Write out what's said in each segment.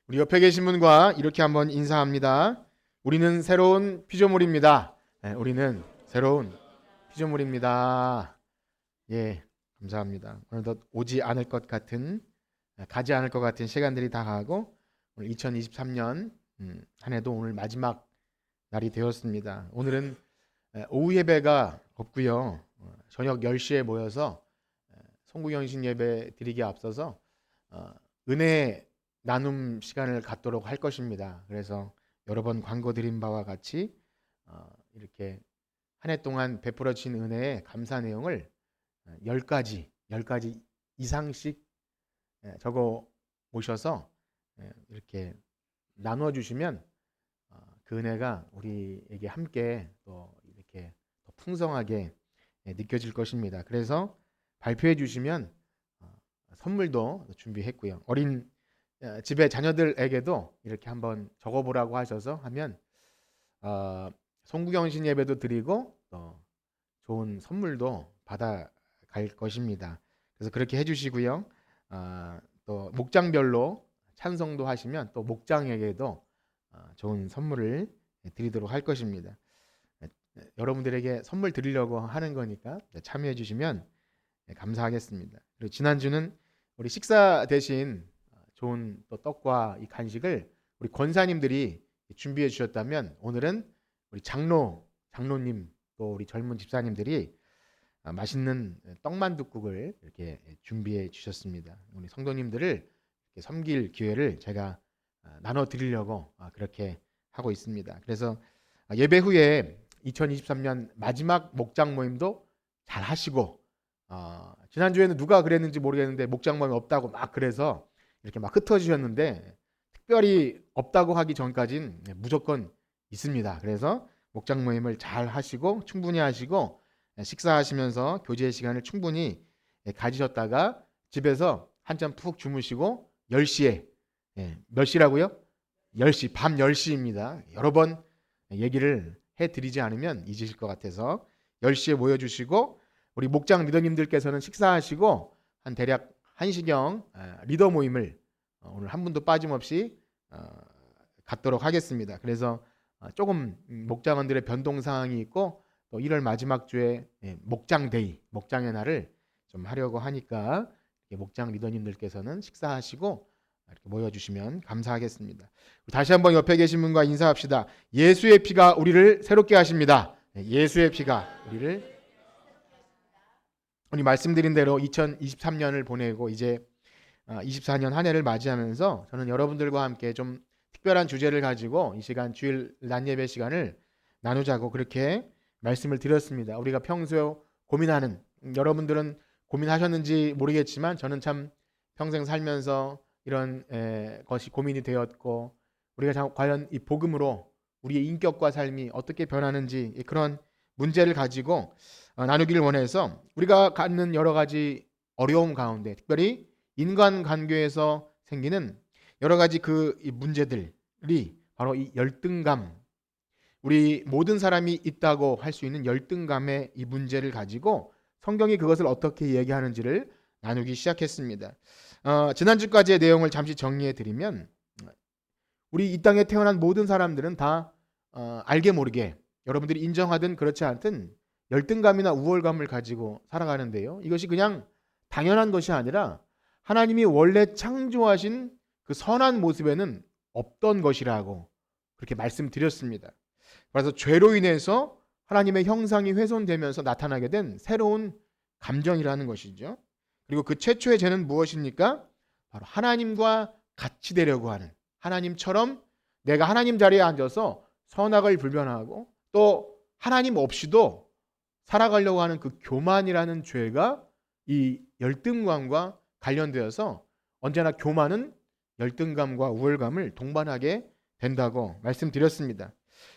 우리 옆에 계신 분과 이렇게 한번 인사합니다. 우리는 새로운 피조물입니다. 우리는 새로운 피조물입니다. 예, 감사합니다. 오늘도 오지 않을 것 같은, 가지 않을 것 같은 시간들이 다가오고 오늘 2023년 한 해도 오늘 마지막 날이 되었습니다. 오늘은 오후 예배가 없고요. 저녁 10시에 모여서 송구경신 예배 드리기에 앞서서 은혜 나눔 시간을 갖도록 할 것입니다. 그래서 여러 번 광고 드린 바와 같이 이렇게 한 해 동안 베풀어진 은혜의 감사 내용을 10가지 이상씩 적어 오셔서 이렇게 나누어 주시면 그 은혜가 우리에게 함께 또 이렇게 더 풍성하게 느껴질 것입니다. 그래서 발표해 주시면 선물도 준비했고요. 어린 집에 자녀들에게도 이렇게 한번 적어보라고 하셔서 하면 송구경신 예배도 드리고 또 좋은 선물도 받아갈 것입니다. 그래서 그렇게 해주시고요. 또 목장별로 찬송도 하시면 또 목장에게도 좋은 선물을 드리도록 할 것입니다. 여러분들에게 선물 드리려고 하는 거니까 참여해 주시면 감사하겠습니다. 그리고 지난주는 우리 식사 대신 좋은 또 떡과 이 간식을 우리 권사님들이 준비해 주셨다면 오늘은 우리 장로님 또 우리 젊은 집사님들이 맛있는 떡만둣국을 이렇게 준비해 주셨습니다. 우리 성도님들을 이렇게 섬길 기회를 제가 나눠 드리려고 그렇게 하고 있습니다. 그래서 예배 후에 2023년 마지막 목장 모임도 잘 하시고 지난주에는 누가 그랬는지 모르겠는데 목장 모임 없다고 막 그래서 이렇게 막 흩어지셨는데 특별히 없다고 하기 전까지는 무조건 있습니다. 그래서 목장 모임을 잘 하시고 충분히 하시고 식사하시면서 교제 시간을 충분히 가지셨다가 집에서 한참 푹 주무시고 10시에 몇 시라고요? 10시, 밤 10시입니다. 여러 번 얘기를 해드리지 않으면 잊으실 것 같아서 10시에 모여주시고 우리 목장 리더님들께서는 식사하시고 한 대략 1시경 리더 모임을 오늘 한 분도 빠짐없이 갖도록 하겠습니다. 그래서 조금 목장원들의 변동 사항이 있고 또 1월 마지막 주에 목장 데이, 목장의 날을 좀 하려고 하니까 목장 리더님들께서는 식사하시고 이렇게 모여주시면 감사하겠습니다. 다시 한번 옆에 계신 분과 인사합시다. 예수의 피가 우리를 새롭게 하십니다. 예수의 피가 우리를 우리 말씀드린 대로 2023년을 보내고 이제 24년 한 해를 맞이하면서 저는 여러분들과 함께 좀 특별한 주제를 가지고 이 시간 주일 낮 예배 시간을 나누자고 그렇게 말씀을 드렸습니다. 우리가 평소에 고민하는 여러분들은 고민하셨는지 모르겠지만 저는 참 평생 살면서 이런 것이 고민이 되었고 우리가 과연 이 복음으로 우리의 인격과 삶이 어떻게 변하는지 그런 문제를 가지고 나누기를 원해서 우리가 갖는 여러 가지 어려움 가운데 특별히 인간관계에서 생기는 여러 가지 그 문제들이 바로 이 열등감, 우리 모든 사람이 있다고 할 수 있는 열등감의 이 문제를 가지고 성경이 그것을 어떻게 얘기하는지를 나누기 시작했습니다. 지난주까지의 내용을 잠시 정리해 드리면 우리 이 땅에 태어난 모든 사람들은 다 알게 모르게 여러분들이 인정하든 그렇지 않든 열등감이나 우월감을 가지고 살아가는데요. 이것이 그냥 당연한 것이 아니라 하나님이 원래 창조하신 그 선한 모습에는 없던 것이라고 그렇게 말씀드렸습니다. 그래서 죄로 인해서 하나님의 형상이 훼손되면서 나타나게 된 새로운 감정이라는 것이죠. 그리고 그 최초의 죄는 무엇입니까? 바로 하나님과 같이 되려고 하는, 하나님처럼 내가 하나님 자리에 앉아서 선악을 불변하고 또 하나님 없이도 살아가려고 하는 그 교만이라는 죄가 이 열등감과 관련되어서 언제나 교만은 열등감과 우월감을 동반하게 된다고 말씀드렸습니다.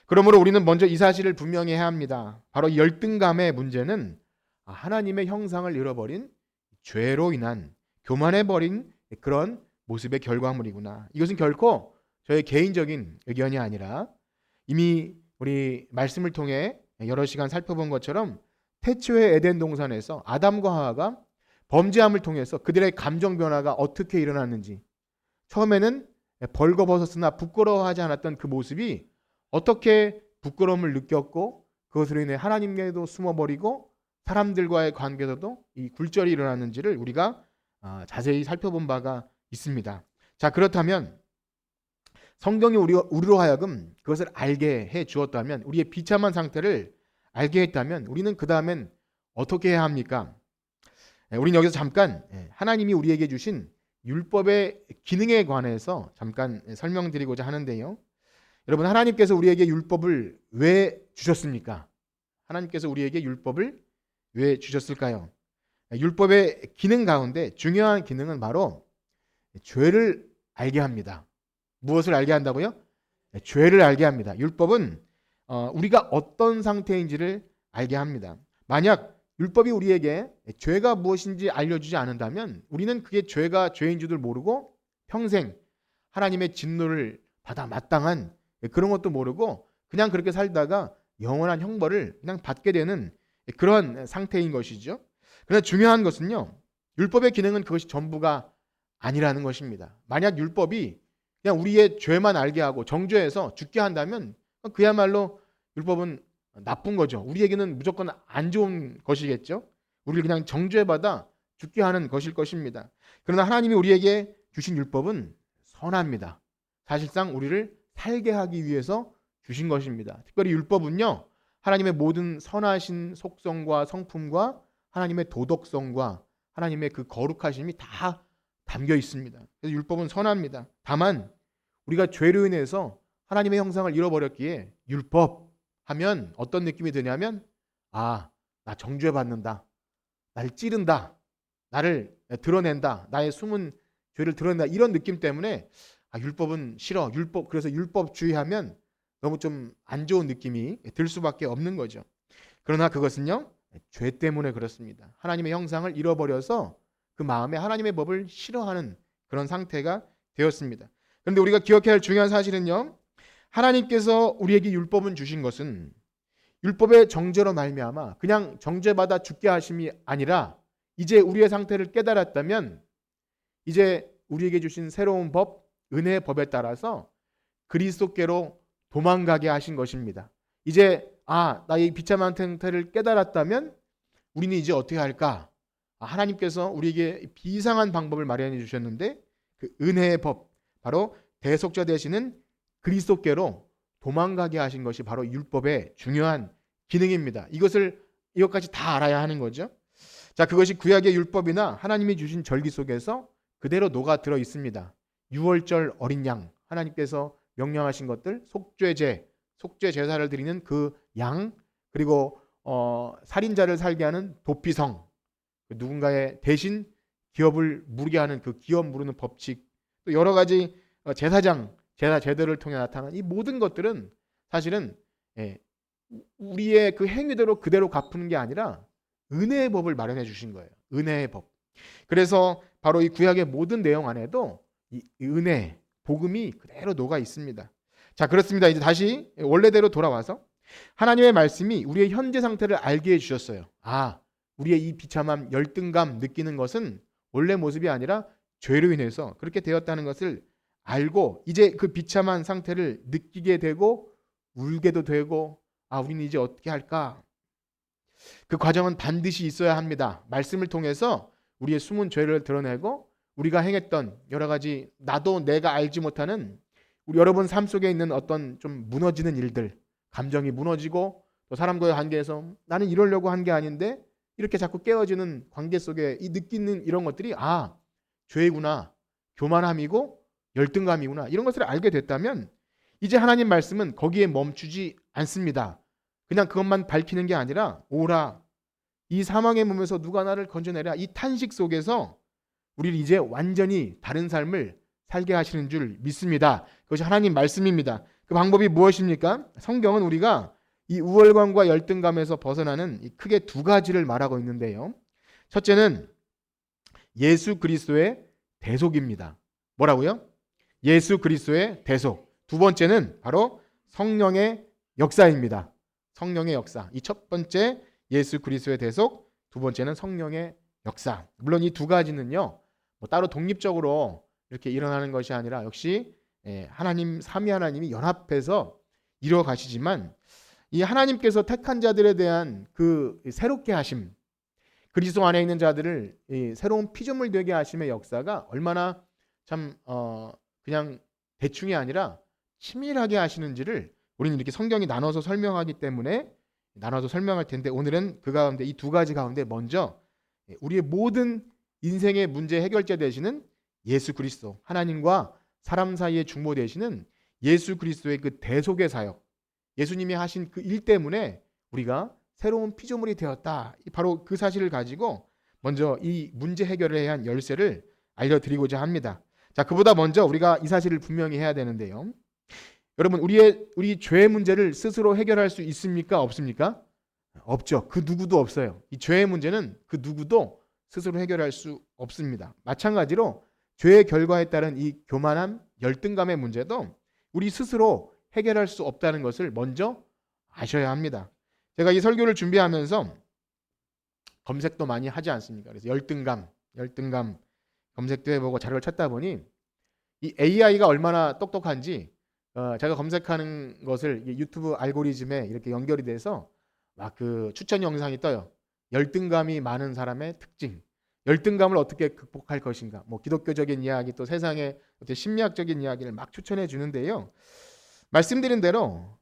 그러므로 우리는 먼저 이 사실을 분명히 해야 합니다. 바로 이 열등감의 문제는 하나님의 형상을 잃어버린 죄로 인한 교만해버린 그런 모습의 결과물이구나. 이것은 결코 저의 개인적인 의견이 아니라 이미 우리 말씀을 통해 여러 시간 살펴본 것처럼 태초의 에덴 동산에서 아담과 하와가 범죄함을 통해서 그들의 감정 변화가 어떻게 일어났는지 처음에는 벌거벗었으나 부끄러워하지 않았던 그 모습이 어떻게 부끄러움을 느꼈고 그것으로 인해 하나님께도 숨어버리고 사람들과의 관계에서도 이 굴절이 일어났는지를 우리가 자세히 살펴본 바가 있습니다. 자, 그렇다면 성경이 우리로 하여금 그것을 알게 해 주었다면, 우리의 비참한 상태를 알게 했다면 우리는 그 다음엔 어떻게 해야 합니까? 우리는 여기서 잠깐 하나님이 우리에게 주신 율법의 기능에 관해서 잠깐 설명드리고자 하는데요. 여러분, 하나님께서 우리에게 율법을 왜 주셨습니까? 하나님께서 우리에게 율법을 왜 주셨을까요? 율법의 기능 가운데 중요한 기능은 바로 죄를 알게 합니다. 무엇을 알게 한다고요? 죄를 알게 합니다. 율법은 우리가 어떤 상태인지를 알게 합니다. 만약 율법이 우리에게 죄가 무엇인지 알려주지 않는다면 우리는 그게 죄가 죄인 줄을 모르고 평생 하나님의 진노를 받아 마땅한 그런 것도 모르고 그냥 그렇게 살다가 영원한 형벌을 그냥 받게 되는 그런 상태인 것이죠. 그러나 중요한 것은요, 율법의 기능은 그것이 전부가 아니라는 것입니다. 만약 율법이 그냥 우리의 죄만 알게 하고 정죄해서 죽게 한다면 그야말로 율법은 나쁜 거죠. 우리에게는 무조건 안 좋은 것이겠죠. 우리를 그냥 정죄받아 죽게 하는 것일 것입니다. 그러나 하나님이 우리에게 주신 율법은 선합니다. 사실상 우리를 살게 하기 위해서 주신 것입니다. 특별히 율법은요, 하나님의 모든 선하신 속성과 성품과 하나님의 도덕성과 하나님의 그 거룩하심이 다 담겨 있습니다. 그래서 율법은 선합니다. 다만 우리가 죄로 인해서 하나님의 형상을 잃어버렸기에 율법 하면 어떤 느낌이 드냐면, 나 정죄받는다, 나를 찌른다, 나를 드러낸다, 나의 숨은 죄를 드러낸다, 이런 느낌 때문에 율법은 싫어, 그래서 율법주의하면 너무 좀 안 좋은 느낌이 들 수밖에 없는 거죠. 그러나 그것은요, 죄 때문에 그렇습니다. 하나님의 형상을 잃어버려서 그 마음에 하나님의 법을 싫어하는 그런 상태가 되었습니다. 그런데 우리가 기억해야 할 중요한 사실은요, 하나님께서 우리에게 율법은 주신 것은 율법의 정죄로 말미암아 그냥 정죄받아 죽게 하심이 아니라, 이제 우리의 상태를 깨달았다면 이제 우리에게 주신 새로운 법, 은혜의 법에 따라서 그리스도께로 도망가게 하신 것입니다. 이제 나의 비참한 상태를 깨달았다면 우리는 이제 어떻게 할까? 하나님께서 우리에게 비상한 방법을 마련해 주셨는데, 그 은혜의 법, 바로 대속자 되시는 그리스도께로 도망가게 하신 것이 바로 율법의 중요한 기능입니다. 이것까지 다 알아야 하는 거죠. 자, 그것이 구약의 율법이나 하나님이 주신 절기 속에서 그대로 녹아 들어 있습니다. 유월절 어린 양, 하나님께서 명령하신 것들, 속죄 제사를 드리는 그 양, 그리고 살인자를 살게 하는 도피성, 누군가의 대신 기업을 무르게 하는 그 기업 무르는 법칙, 또 여러 가지 제사 제도를 통해 나타나는 이 모든 것들은 사실은 우리의 그 행위대로 그대로 갚는 게 아니라 은혜의 법을 마련해 주신 거예요. 은혜의 법. 그래서 바로 이 구약의 모든 내용 안에도 이 은혜, 복음이 그대로 녹아 있습니다. 자, 그렇습니다. 이제 다시 원래대로 돌아와서 하나님의 말씀이 우리의 현재 상태를 알게 해주셨어요. 우리의 이 비참함, 열등감 느끼는 것은 원래 모습이 아니라 죄로 인해서 그렇게 되었다는 것을 알고 이제 그 비참한 상태를 느끼게 되고 울게도 되고, 우리는 이제 어떻게 할까? 그 과정은 반드시 있어야 합니다. 말씀을 통해서 우리의 숨은 죄를 드러내고 우리가 행했던 여러 가지 나도 내가 알지 못하는 우리 여러분 삶 속에 있는 어떤 좀 무너지는 일들, 감정이 무너지고 또 사람과의 관계에서 나는 이러려고 한 게 아닌데 이렇게 자꾸 깨어지는 관계 속에 이 느끼는 이런 것들이 죄구나, 교만함이고 열등감이구나, 이런 것을 알게 됐다면 이제 하나님 말씀은 거기에 멈추지 않습니다. 그냥 그것만 밝히는 게 아니라 오라, 이 사망의 몸에서 누가 나를 건져내랴, 이 탄식 속에서 우리를 이제 완전히 다른 삶을 살게 하시는 줄 믿습니다. 그것이 하나님 말씀입니다. 그 방법이 무엇입니까? 성경은 우리가 이 우월감과 열등감에서 벗어나는 크게 두 가지를 말하고 있는데요. 첫째는 예수 그리스도의 대속입니다. 뭐라고요? 예수 그리스도의 대속. 두 번째는 바로 성령의 역사입니다. 성령의 역사. 이 첫 번째 예수 그리스도의 대속, 두 번째는 성령의 역사. 물론 이 두 가지는요, 따로 독립적으로 이렇게 일어나는 것이 아니라 역시 하나님 삼위 하나님이 연합해서 이루어 가시지만 이 하나님께서 택한 자들에 대한 그 새롭게 하심, 그리스도 안에 있는 자들을 이 새로운 피조물 되게 하심의 역사가 얼마나 참 그냥 대충이 아니라 치밀하게 하시는지를 우리는 이렇게 성경이 나눠서 설명하기 때문에 나눠서 설명할 텐데, 오늘은 그 가운데 이 두 가지 가운데 먼저 우리의 모든 인생의 문제 해결자 되시는 예수 그리스도, 하나님과 사람 사이의 중보 되시는 예수 그리스도의 그 대속의 사역, 예수님이 하신 그 일 때문에 우리가 새로운 피조물이 되었다. 바로 그 사실을 가지고 먼저 이 문제 해결을 해야 한 열쇠를 알려드리고자 합니다. 자, 그보다 먼저 우리가 이 사실을 분명히 해야 되는데요. 여러분, 우리 죄의 문제를 스스로 해결할 수 있습니까? 없습니까? 없죠. 그 누구도 없어요. 이 죄의 문제는 그 누구도 스스로 해결할 수 없습니다. 마찬가지로 죄의 결과에 따른 이 교만함, 열등감의 문제도 우리 스스로 해결할 수 없다는 것을 먼저 아셔야 합니다. 제가 이 설교를 준비하면서 검색도 많이 하지 않습니까? 그래서 열등감 검색도 해보고 자료를 찾다 보니 이 AI가 얼마나 똑똑한지 제가 검색하는 것을 유튜브 알고리즘에 이렇게 연결이 돼서 막 그 추천 영상이 떠요. 열등감이 많은 사람의 특징, 열등감을 어떻게 극복할 것인가, 뭐 기독교적인 이야기, 또 세상의 어떤 심리학적인 이야기를 막 추천해 주는데요. 말씀드린 대로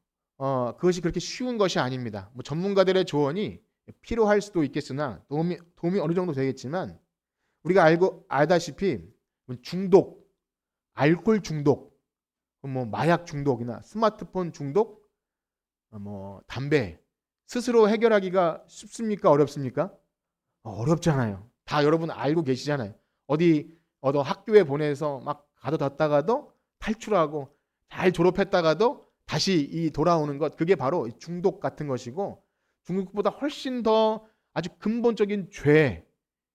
그것이 그렇게 쉬운 것이 아닙니다. 뭐 전문가들의 조언이 필요할 수도 있겠으나 도움이 어느 정도 되겠지만, 우리가 알다시피 중독, 알코올 중독, 뭐 마약 중독이나 스마트폰 중독, 뭐 담배, 스스로 해결하기가 쉽습니까? 어렵습니까? 어렵잖아요. 다 여러분 알고 계시잖아요. 어디 학교에 보내서 막 가둬뒀다가도 탈출하고 잘 졸업했다가도 다시 이 돌아오는 것, 그게 바로 중독 같은 것이고, 중독보다 훨씬 더 아주 근본적인 죄,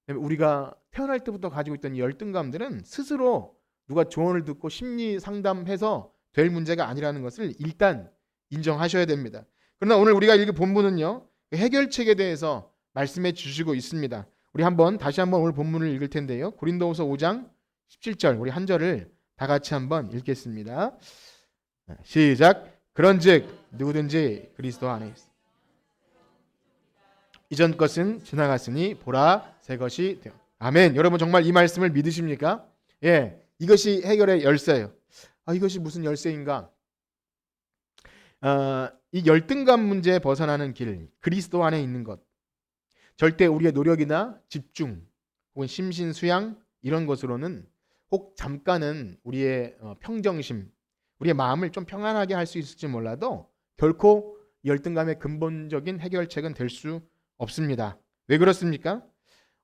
우리가 태어날 때부터 가지고 있던 이 열등감들은 스스로 누가 조언을 듣고 심리 상담해서 될 문제가 아니라는 것을 일단 인정하셔야 됩니다. 그러나 오늘 우리가 읽은 본문은요, 해결책에 대해서 말씀해 주시고 있습니다. 우리 다시 한번 오늘 본문을 읽을 텐데요. 고린도후서 5장 17절, 우리 한 절을 다 같이 한번 읽겠습니다. 시작. 그런즉 누구든지 그리스도 안에 있어 이전 것은 지나갔으니 보라 새 것이 되어. 아멘. 여러분 정말 이 말씀을 믿으십니까? 예, 이것이 해결의 열쇠예요. 이것이 무슨 열쇠인가? 이 열등감 문제에 벗어나는 길, 그리스도 안에 있는 것. 절대 우리의 노력이나 집중 혹은 심신수양 이런 것으로는, 혹 잠깐은 우리의 평정심, 우리의 마음을 좀 평안하게 할 수 있을지 몰라도 결코 열등감의 근본적인 해결책은 될 수 없습니다. 왜 그렇습니까?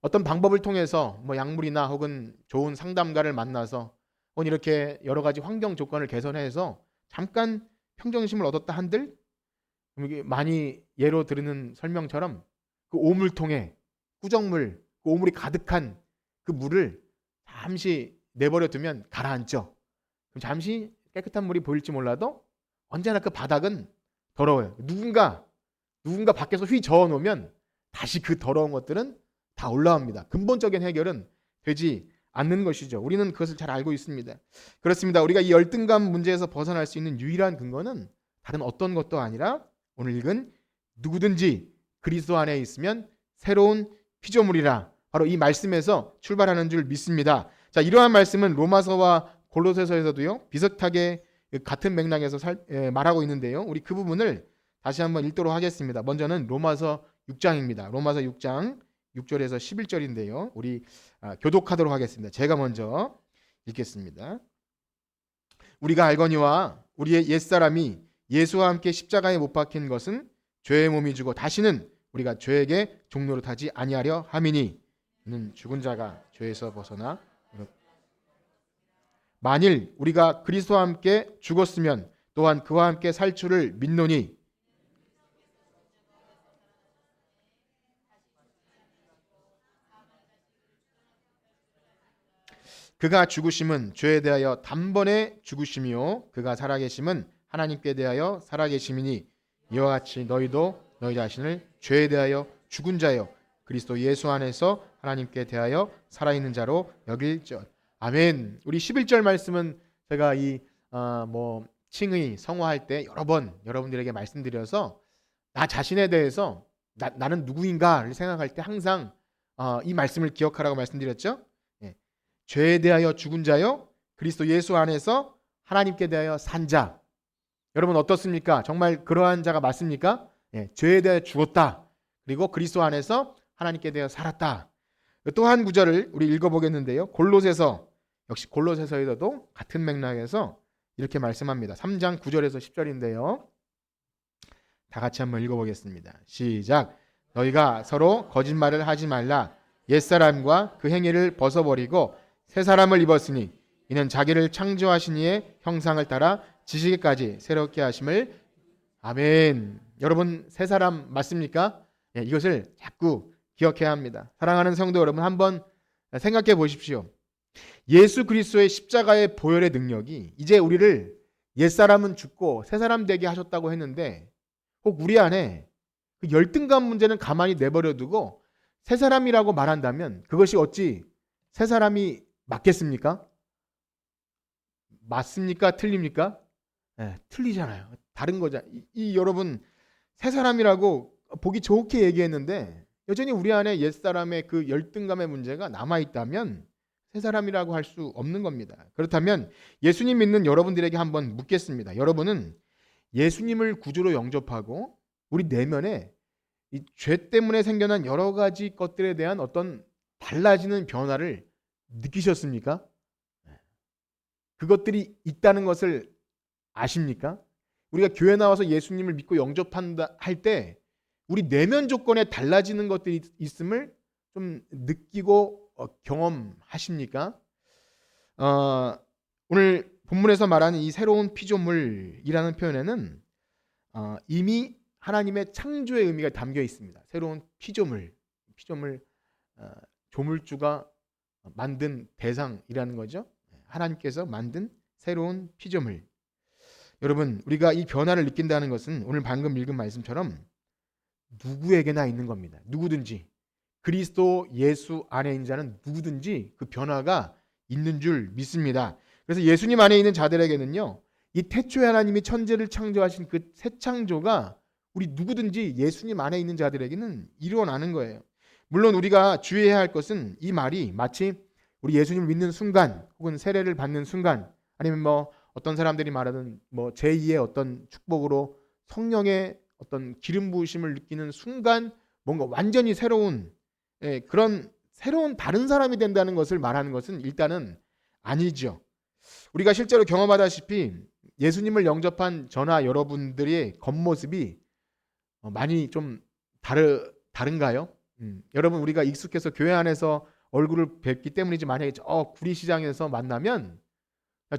어떤 방법을 통해서 뭐 약물이나 혹은 좋은 상담가를 만나서 혹은 이렇게 여러 가지 환경 조건을 개선해서 잠깐 평정심을 얻었다 한들, 많이 예로 들으는 설명처럼 그 오물통에 꾸정물, 그 오물이 가득한 그 물을 잠시 내버려 두면 가라앉죠. 그럼 잠시 깨끗한 물이 보일지 몰라도 언제나 그 바닥은 더러워요. 누군가 밖에서 휘 저어 놓으면 다시 그 더러운 것들은 다 올라옵니다. 근본적인 해결은 되지 않는 것이죠. 우리는 그것을 잘 알고 있습니다. 그렇습니다. 우리가 이 열등감 문제에서 벗어날 수 있는 유일한 근거는 다른 어떤 것도 아니라 오늘 읽은 누구든지 그리스도 안에 있으면 새로운 피조물이라, 바로 이 말씀에서 출발하는 줄 믿습니다. 자, 이러한 말씀은 로마서와 골로새서에서도요 비슷하게 같은 맥락에서 말하고 있는데요. 우리 그 부분을 다시 한번 읽도록 하겠습니다. 먼저는 로마서 6장입니다. 로마서 6장 6절에서 11절인데요. 우리 교독하도록 하겠습니다. 제가 먼저 읽겠습니다. 우리가 알거니와 우리의 옛사람이 예수와 함께 십자가에 못 박힌 것은 죄의 몸이 주고 다시는 우리가 죄에게 종노릇 하지 아니하려 함이니, 이는 죽은 자가 죄에서 벗어나 만일 우리가 그리스도와 함께 죽었으면 또한 그와 함께 살 줄을 믿노니, 그가 죽으심은 죄에 대하여 단번에 죽으심이요 그가 살아계심은 하나님께 대하여 살아계심이니, 이와 같이 너희도 너희 자신을 죄에 대하여 죽은 자요 그리스도 예수 안에서 하나님께 대하여 살아있는 자로 여길지어다. 아멘. 우리 11절 말씀은 제가 이 뭐 칭의, 성화할 때 여러 번 여러분들에게 말씀드려서 나 자신에 대해서 나는 누구인가를 생각할 때 항상 이 말씀을 기억하라고 말씀드렸죠. 예. 죄에 대하여 죽은 자요, 그리스도 예수 안에서 하나님께 대하여 산 자. 여러분 어떻습니까? 정말 그러한 자가 맞습니까? 예. 죄에 대하여 죽었다. 그리고 그리스도 안에서 하나님께 대하여 살았다. 또 한 구절을 우리 읽어보겠는데요. 골로새서, 역시 골로새서에서도 같은 맥락에서 이렇게 말씀합니다. 3장 9절에서 10절인데요. 다 같이 한번 읽어보겠습니다. 시작. 너희가 서로 거짓말을 하지 말라. 옛사람과 그 행위를 벗어버리고 새 사람을 입었으니 이는 자기를 창조하신 이의 형상을 따라 지시기까지 새롭게 하심을. 아멘. 여러분 새 사람 맞습니까? 예, 이것을 자꾸 기억해야 합니다. 사랑하는 성도 여러분, 한번 생각해 보십시오. 예수 그리스도의 십자가의 보혈의 능력이 이제 우리를 옛사람은 죽고 새사람 되게 하셨다고 했는데, 혹 우리 안에 그 열등감 문제는 가만히 내버려두고 새사람이라고 말한다면 그것이 어찌 새사람이 맞겠습니까? 맞습니까? 틀립니까? 네, 틀리잖아요. 다른 거죠. 여러분 새사람이라고 보기 좋게 얘기했는데 여전히 우리 안에 옛사람의 그 열등감의 문제가 남아있다면 새 사람이라고 할 수 없는 겁니다. 그렇다면 예수님 믿는 여러분들에게 한번 묻겠습니다. 여러분은 예수님을 구주로 영접하고 우리 내면에 이 죄 때문에 생겨난 여러 가지 것들에 대한 어떤 달라지는 변화를 느끼셨습니까? 그것들이 있다는 것을 아십니까? 우리가 교회 나와서 예수님을 믿고 영접한다 할 때 우리 내면 조건에 달라지는 것들이 있음을 좀 느끼고 경험하십니까? 오늘 본문에서 말하는 이 새로운 피조물이라는 표현에는 이미 하나님의 창조의 의미가 담겨 있습니다. 새로운 피조물, 조물주가 만든 대상이라는 거죠. 하나님께서 만든 새로운 피조물. 여러분, 우리가 이 변화를 느낀다는 것은 오늘 방금 읽은 말씀처럼 누구에게나 있는 겁니다. 누구든지 그리스도 예수 안에 있는 자는 누구든지 그 변화가 있는 줄 믿습니다. 그래서 예수님 안에 있는 자들에게는요, 이 태초에 하나님이 천지를 창조하신 그 새 창조가 우리 누구든지 예수님 안에 있는 자들에게는 일어나는 거예요. 물론 우리가 주의해야 할 것은 이 말이 마치 우리 예수님을 믿는 순간 혹은 세례를 받는 순간 아니면 뭐 어떤 사람들이 말하는 뭐 제2의 어떤 축복으로 성령의 어떤 기름 부으심을 느끼는 순간 뭔가 완전히 새로운 그런 새로운 다른 사람이 된다는 것을 말하는 것은 일단은 아니죠. 우리가 실제로 경험하다시피 예수님을 영접한 저나 여러분들의 겉모습이 많이 좀 다른가요? 여러분 우리가 익숙해서 교회 안에서 얼굴을 뵙기 때문이지 만약에 저 구리시장에서 만나면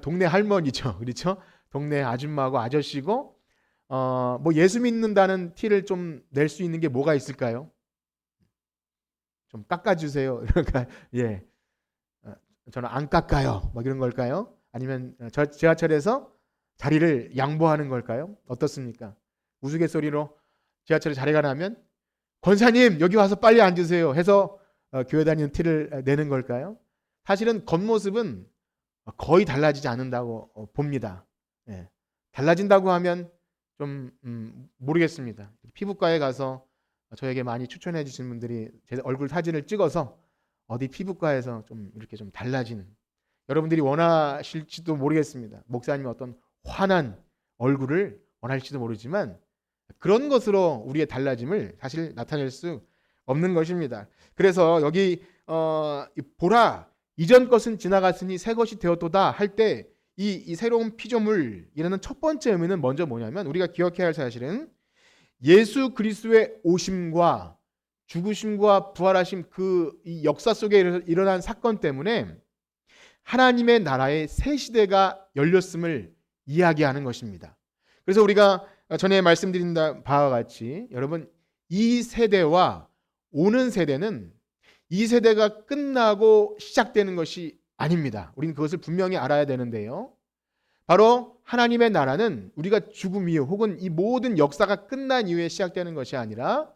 동네 할머니죠. 그렇죠? 동네 아줌마하고 아저씨고 뭐 예수 믿는다는 티를 좀 낼 수 있는 게 뭐가 있을까요? 좀 깎아주세요. 그러니까 예, 저는 안 깎아요. 뭐 이런 걸까요? 아니면 지하철에서 자리를 양보하는 걸까요? 어떻습니까? 우스갯소리로 지하철에 자리가 나면 권사님 여기 와서 빨리 앉으세요 해서 교회 다니는 티를 내는 걸까요? 사실은 겉모습은 거의 달라지지 않는다고 봅니다. 예. 달라진다고 하면 좀 모르겠습니다. 피부과에 가서 저에게 많이 추천해 주신 분들이 제 얼굴 사진을 찍어서 어디 피부과에서 좀 이렇게 좀 달라지는, 여러분들이 원하실지도 모르겠습니다. 목사님이 어떤 환한 얼굴을 원하실지도 모르지만 그런 것으로 우리의 달라짐을 사실 나타낼 수 없는 것입니다. 그래서 여기 보라 이전 것은 지나갔으니 새 것이 되었도다 할 때 이 새로운 피조물이라는 첫 번째 의미는 먼저 뭐냐면 우리가 기억해야 할 사실은 예수 그리스도의 오심과 죽으심과 부활하심 그 이 역사 속에 일어난 사건 때문에 하나님의 나라의 새 시대가 열렸음을 이야기하는 것입니다. 그래서 우리가 전에 말씀드린 바와 같이 여러분 이 세대와 오는 세대는 이 세대가 끝나고 시작되는 것이 아닙니다. 우리는 그것을 분명히 알아야 되는데요. 바로 하나님의 나라는 우리가 죽음 이후 혹은 이 모든 역사가 끝난 이후에 시작되는 것이 아니라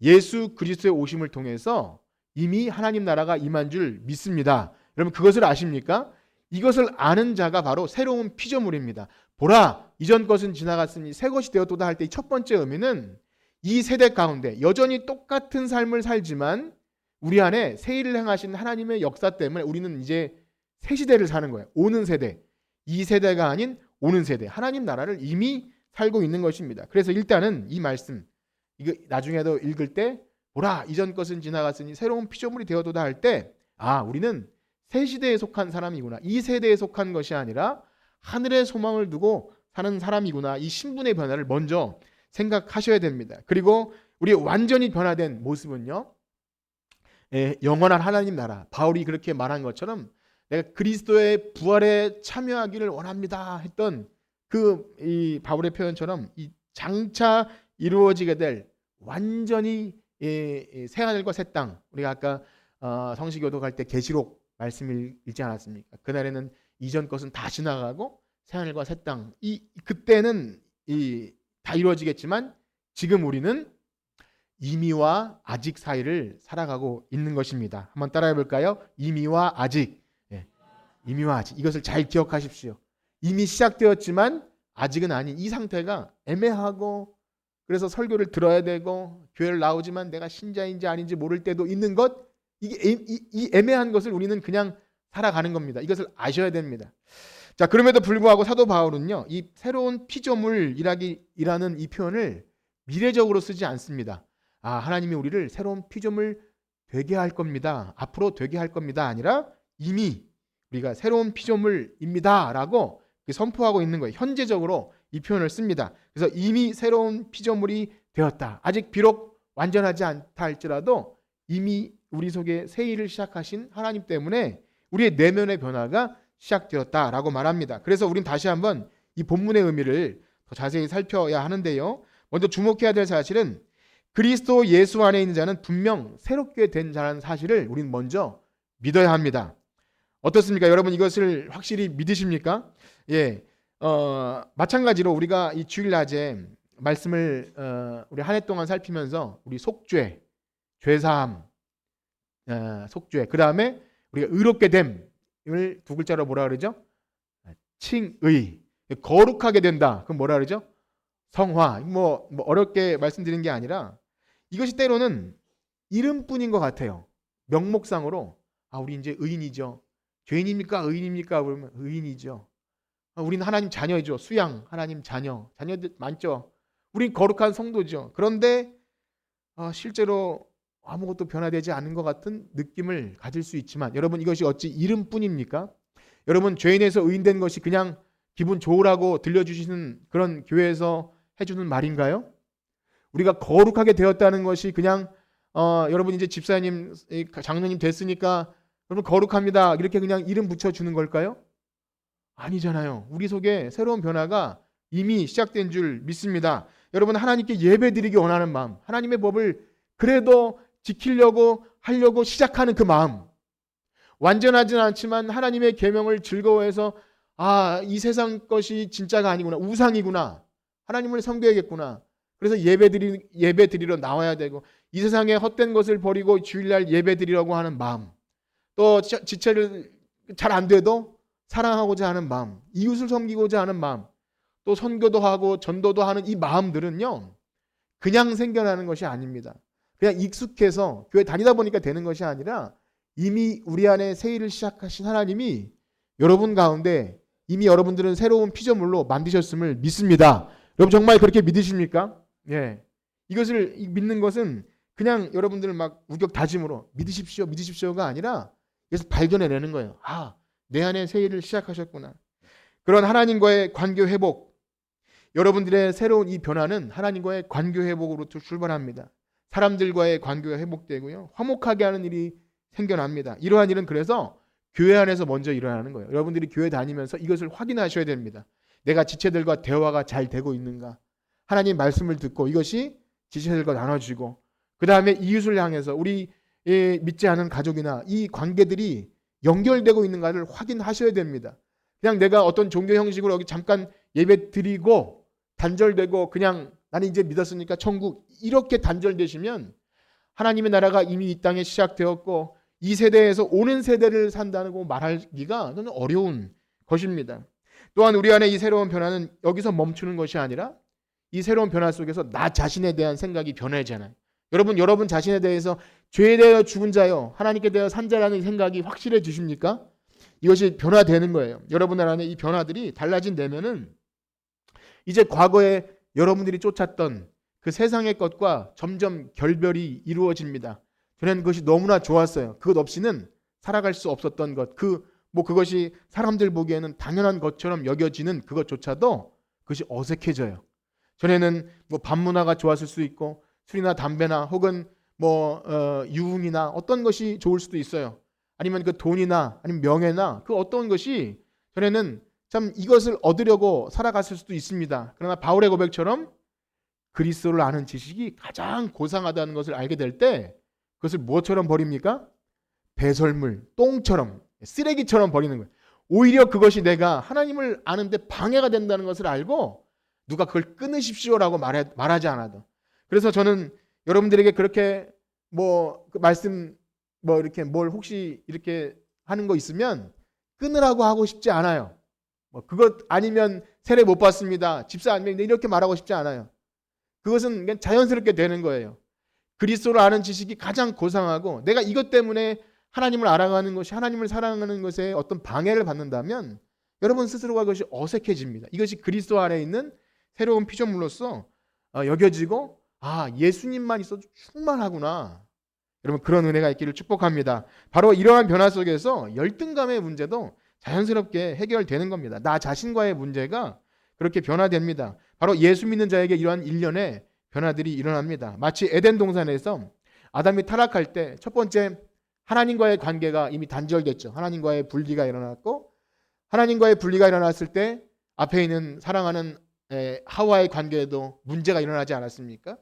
예수 그리스도의 오심을 통해서 이미 하나님 나라가 임한 줄 믿습니다. 여러분 그것을 아십니까? 이것을 아는 자가 바로 새로운 피조물입니다. 보라, 이전 것은 지나갔으니 새 것이 되었도다 할 때 첫 번째 의미는 이 세대 가운데 여전히 똑같은 삶을 살지만 우리 안에 새 일을 행하신 하나님의 역사 때문에 우리는 이제 새 시대를 사는 거예요. 오는 세대. 이 세대가 아닌 오는 세대. 하나님 나라를 이미 살고 있는 것입니다. 그래서 일단은 이 말씀, 이거 나중에도 읽을 때 보라, 이전 것은 지나갔으니 새로운 피조물이 되어도다 할 때 우리는 새 시대에 속한 사람이구나. 이 세대에 속한 것이 아니라 하늘의 소망을 두고 사는 사람이구나. 이 신분의 변화를 먼저 생각하셔야 됩니다. 그리고 우리 완전히 변화된 모습은요, 영원한 하나님 나라. 바울이 그렇게 말한 것처럼 내가 그리스도의 부활에 참여하기를 원합니다 했던 이 바울의 표현처럼 이 장차 이루어지게 될 완전히 새 하늘과 새 땅. 우리가 아까 성시교도 갈 때 계시록 말씀을 읽지 않았습니까? 그날에는 이전 것은 다 지나가고 새 하늘과 새 땅. 그때는 다 이루어지겠지만 지금 우리는 이미와 아직 사이를 살아가고 있는 것입니다. 한번 따라해 볼까요? 이미와 아직. 이미와 아직. 이것을 잘 기억하십시오. 이미 시작되었지만 아직은 아닌 이 상태가 애매하고, 그래서 설교를 들어야 되고 교회를 나오지만 내가 신자인지 아닌지 모를 때도 있는 것, 이 애매한 것을 우리는 그냥 살아가는 겁니다. 이것을 아셔야 됩니다. 자, 그럼에도 불구하고 사도 바울은요, 이 새로운 피조물이라는 이 표현을 미래적으로 쓰지 않습니다. 하나님이 우리를 새로운 피조물 되게 할 겁니다. 앞으로 되게 할 겁니다. 아니라 이미 우리가 새로운 피조물입니다 라고 선포하고 있는 거예요. 현재적으로 이 표현을 씁니다. 그래서 이미 새로운 피조물이 되었다. 아직 비록 완전하지 않다 할지라도 이미 우리 속에 새 일을 시작하신 하나님 때문에 우리의 내면의 변화가 시작되었다라고 말합니다. 그래서 우린 다시 한번 이 본문의 의미를 더 자세히 살펴야 하는데요. 먼저 주목해야 될 사실은 그리스도 예수 안에 있는 자는 분명 새롭게 된 자라는 사실을 우린 먼저 믿어야 합니다. 어떻습니까? 여러분, 이것을 확실히 믿으십니까? 마찬가지로 우리가 이 주일낮에 말씀을 우리 한 해 동안 살피면서 우리 속죄, 죄사함, 속죄, 그 다음에 우리가 의롭게 됨을 두 글자로 뭐라 그러죠? 칭의, 거룩하게 된다. 그럼 뭐라 그러죠? 성화. 뭐 어렵게 말씀드린 게 아니라 이것이 때로는 이름뿐인 것 같아요. 명목상으로 우리 이제 의인이죠. 죄인입니까? 의인입니까? 그러면 의인이죠. 우리는 하나님 자녀이죠. 수양 하나님 자녀들 많죠. 우린 거룩한 성도죠. 그런데 실제로 아무것도 변화되지 않은 것 같은 느낌을 가질 수 있지만, 여러분, 이것이 어찌 이름뿐입니까? 여러분, 죄인에서 의인된 것이 그냥 기분 좋으라고 들려주시는 그런 교회에서 해주는 말인가요? 우리가 거룩하게 되었다는 것이 그냥 여러분 이제 집사님, 장로님 됐으니까 여러분 거룩합니다 이렇게 그냥 이름 붙여주는 걸까요? 아니잖아요. 우리 속에 새로운 변화가 이미 시작된 줄 믿습니다. 여러분, 하나님께 예배드리기 원하는 마음, 하나님의 법을 그래도 지키려고 하려고 시작하는 그 마음, 완전하진 않지만 하나님의 계명을 즐거워해서 이 세상 것이 진짜가 아니구나, 우상이구나, 하나님을 섬겨야겠구나, 그래서 예배 드리러 나와야 되고, 이 세상에 헛된 것을 버리고 주일날 예배 드리려고 하는 마음, 또 지체를 잘 안 돼도 사랑하고자 하는 마음, 이웃을 섬기고자 하는 마음, 또 선교도 하고 전도도 하는 이 마음들은요, 그냥 생겨나는 것이 아닙니다. 그냥 익숙해서 교회 다니다 보니까 되는 것이 아니라 이미 우리 안에 새 일을 시작하신 하나님이 여러분 가운데 이미 여러분들은 새로운 피조물로 만드셨음을 믿습니다. 여러분, 정말 그렇게 믿으십니까? 이것을 믿는 것은 그냥 여러분들을 막 우격다짐으로 믿으십시오가 아니라 그래서 발견해내는 거예요. 내 안에 새 일을 시작하셨구나. 그런 하나님과의 관계 회복, 여러분들의 새로운 이 변화는 하나님과의 관계 회복으로 출발합니다. 사람들과의 관계가 회복되고요, 화목하게 하는 일이 생겨납니다. 이러한 일은 그래서 교회 안에서 먼저 일어나는 거예요. 여러분들이 교회 다니면서 이것을 확인하셔야 됩니다. 내가 지체들과 대화가 잘 되고 있는가, 하나님 말씀을 듣고 이것이 지체들과 나눠지고, 그 다음에 이웃을 향해서 우리 믿지 않은 가족이나 이 관계들이 연결되고 있는가를 확인하셔야 됩니다. 그냥 내가 어떤 종교 형식으로 여기 잠깐 예배 드리고 단절되고 그냥 나는 이제 믿었으니까 천국, 이렇게 단절되시면 하나님의 나라가 이미 이 땅에 시작되었고 이 세대에서 오는 세대를 산다고 말하기가 저는 어려운 것입니다. 또한 우리 안에 이 새로운 변화는 여기서 멈추는 것이 아니라 이 새로운 변화 속에서 나 자신에 대한 생각이 변해지잖아요. 여러분 자신에 대해서 죄에 대하여 죽은 자요 하나님께 대하여 산 자라는 생각이 확실해지십니까? 이것이 변화되는 거예요. 여러분 안에 이 변화들이 달라진다면은 이제 과거에 여러분들이 쫓았던 그 세상의 것과 점점 결별이 이루어집니다. 저는 그것이 너무나 좋았어요. 그것 없이는 살아갈 수 없었던 것. 그것이 사람들 보기에는 당연한 것처럼 여겨지는 그것조차도 그것이 어색해져요. 전에는 밤문화가 좋았을 수 있고 술이나 담배나 혹은 유흥이나 어떤 것이 좋을 수도 있어요. 아니면 그 돈이나 아니면 명예나 그 어떤 것이 전에는 참 이것을 얻으려고 살아갔을 수도 있습니다. 그러나 바울의 고백처럼 그리스도를 아는 지식이 가장 고상하다는 것을 알게 될 때 그것을 무엇처럼 버립니까? 배설물, 똥처럼, 쓰레기처럼 버리는 거예요. 오히려 그것이 내가 하나님을 아는데 방해가 된다는 것을 알고 누가 그걸 끊으십시오라고 말하지 않아도. 그래서 저는 여러분들에게 그렇게 그 말씀 이렇게 뭘 혹시 이렇게 하는 거 있으면 끊으라고 하고 싶지 않아요. 그것 아니면 세례 못 받습니다. 집사 아니면 이렇게 말하고 싶지 않아요. 그것은 그냥 자연스럽게 되는 거예요. 그리스도를 아는 지식이 가장 고상하고 내가 이것 때문에 하나님을 알아가는 것이 하나님을 사랑하는 것에 어떤 방해를 받는다면 여러분 스스로가 그것이 어색해집니다. 이것이 그리스도 안에 있는 새로운 피조물로서 여겨지고 예수님만 있어도 충만하구나. 여러분 그런 은혜가 있기를 축복합니다. 바로 이러한 변화 속에서 열등감의 문제도 자연스럽게 해결되는 겁니다. 나 자신과의 문제가 그렇게 변화됩니다. 바로 예수 믿는 자에게 이러한 일련의 변화들이 일어납니다. 마치 에덴 동산에서 아담이 타락할 때 첫 번째 하나님과의 관계가 이미 단절됐죠. 하나님과의 분리가 일어났고 하나님과의 분리가 일어났을 때 앞에 있는 사랑하는 하와의 관계에도 문제가 일어나지 않았습니까?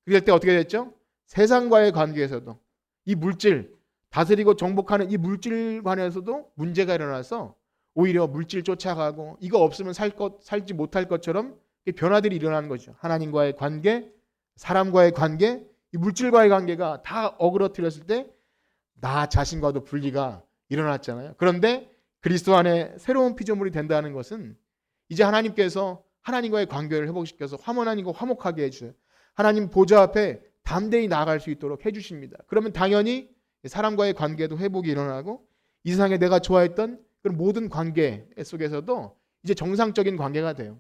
그럴 때 어떻게 됐죠? 세상과의 관계에서도 이 물질, 다스리고 정복하는 이 물질관에서도 문제가 일어나서 오히려 물질 쫓아가고 이거 없으면 살지 못할 것처럼 변화들이 일어나는 거죠. 하나님과의 관계, 사람과의 관계, 이 물질과의 관계가 다 어그러뜨렸을 때 나 자신과도 분리가 일어났잖아요. 그런데 그리스도 안에 새로운 피조물이 된다는 것은 이제 하나님께서 하나님과의 관계를 회복시켜서 화목하고 화목하게 해주세요. 하나님 보좌 앞에 담대히 나아갈 수 있도록 해주십니다. 그러면 당연히 사람과의 관계도 회복이 일어나고 이 세상에 내가 좋아했던 그런 모든 관계 속에서도 이제 정상적인 관계가 돼요.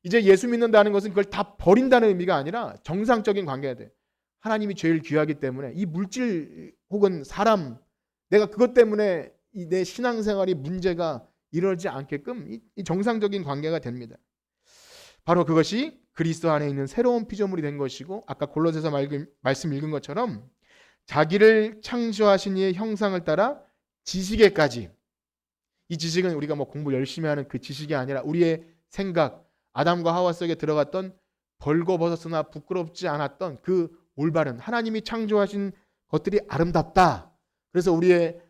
이제 예수 믿는다는 것은 그걸 다 버린다는 의미가 아니라 정상적인 관계가 돼요. 하나님이 제일 귀하기 때문에 이 물질 혹은 사람 내가 그것 때문에 내 신앙생활이 문제가 일어나지 않게끔 이 정상적인 관계가 됩니다. 바로 그것이 그리스도 안에 있는 새로운 피조물이 된 것이고 아까 골로새서 말씀 읽은 것처럼 자기를 창조하신 이의 형상을 따라 지식에까지 이 지식은 우리가 공부 열심히 하는 그 지식이 아니라 우리의 생각 아담과 하와 속에 들어갔던 벌거벗었으나 부끄럽지 않았던 그 올바른 하나님이 창조하신 것들이 아름답다. 그래서 우리의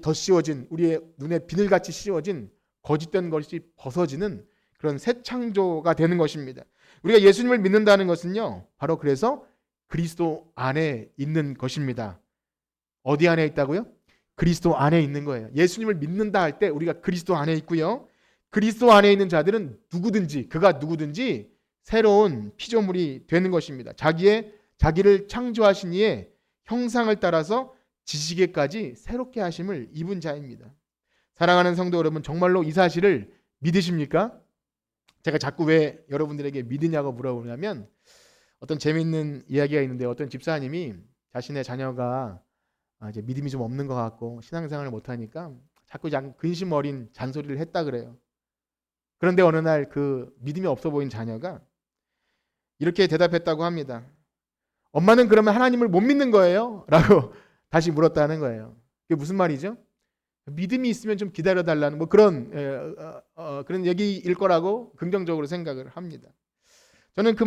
덧씌워진 우리의 눈에 비늘같이 씌워진 거짓된 것이 벗어지는 그런 새 창조가 되는 것입니다. 우리가 예수님을 믿는다는 것은요. 바로 그래서 그리스도 안에 있는 것입니다. 어디 안에 있다고요? 그리스도 안에 있는 거예요. 예수님을 믿는다 할 때 우리가 그리스도 안에 있고요. 그리스도 안에 있는 자들은 그가 누구든지 새로운 피조물이 되는 것입니다. 자기를 창조하신 이의 형상을 따라서 지식에까지 새롭게 하심을 입은 자입니다. 사랑하는 성도 여러분, 정말로 이 사실을 믿으십니까? 제가 자꾸 왜 여러분들에게 믿으냐고 물어보냐면 어떤 재미있는 이야기가 있는데 어떤 집사님이 자신의 자녀가 이제 믿음이 좀 없는 것 같고 신앙생활을 못하니까 자꾸 근심 어린 잔소리를 했다 그래요. 그런데 어느 날 그 믿음이 없어 보인 자녀가 이렇게 대답했다고 합니다. 엄마는 그러면 하나님을 못 믿는 거예요? 라고 다시 물었다는 거예요. 그게 무슨 말이죠? 믿음이 있으면 좀 기다려달라는 그런 얘기일 거라고 긍정적으로 생각을 합니다. 저는 그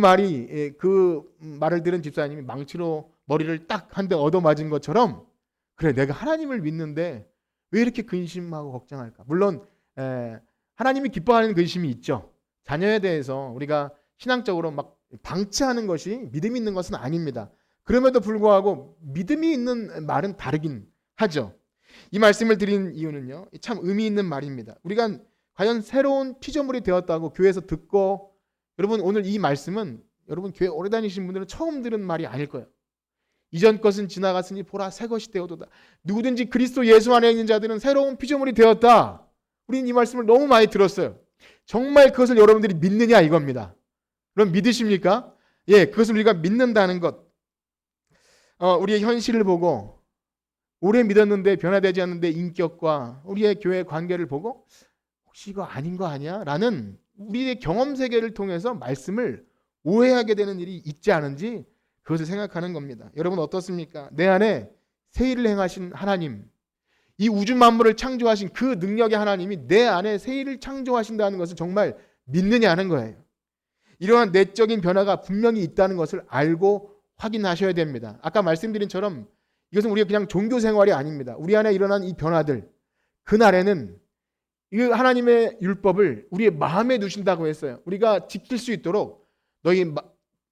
말을 들은 집사님이 망치로 머리를 딱 한 대 얻어맞은 것처럼 그래 내가 하나님을 믿는데 왜 이렇게 근심하고 걱정할까? 물론 하나님이 기뻐하는 근심이 있죠. 자녀에 대해서 우리가 신앙적으로 막 방치하는 것이 믿음 있는 것은 아닙니다. 그럼에도 불구하고 믿음이 있는 말은 다르긴 하죠. 이 말씀을 드린 이유는요, 참 의미 있는 말입니다. 우리가 과연 새로운 피조물이 되었다고 교회에서 듣고, 여러분 오늘 이 말씀은 여러분 교회 오래 다니신 분들은 처음 들은 말이 아닐 거예요. 이전 것은 지나갔으니 보라 새 것이 되어도다. 누구든지 그리스도 예수 안에 있는 자들은 새로운 피조물이 되었다. 우리는 이 말씀을 너무 많이 들었어요. 정말 그것을 여러분들이 믿느냐 이겁니다. 그럼 믿으십니까? 예, 그것을 우리가 믿는다는 것. 우리의 현실을 보고 오래 믿었는데 변화되지 않는데 인격과 우리의 교회 관계를 보고 혹시 이거 아닌 거 아니야? 라는 우리의 경험 세계를 통해서 말씀을 오해하게 되는 일이 있지 않은지 그것을 생각하는 겁니다. 여러분 어떻습니까? 내 안에 새 일을 행하신 하나님, 이 우주 만물을 창조하신 그 능력의 하나님이 내 안에 새 일을 창조하신다는 것을 정말 믿느냐 하는 거예요. 이러한 내적인 변화가 분명히 있다는 것을 알고 확인하셔야 됩니다. 아까 말씀드린 처럼 이것은 우리가 그냥 종교 생활이 아닙니다. 우리 안에 일어난 이 변화들, 그날에는 이 하나님의 율법을 우리의 마음에 두신다고 했어요. 우리가 지킬 수 있도록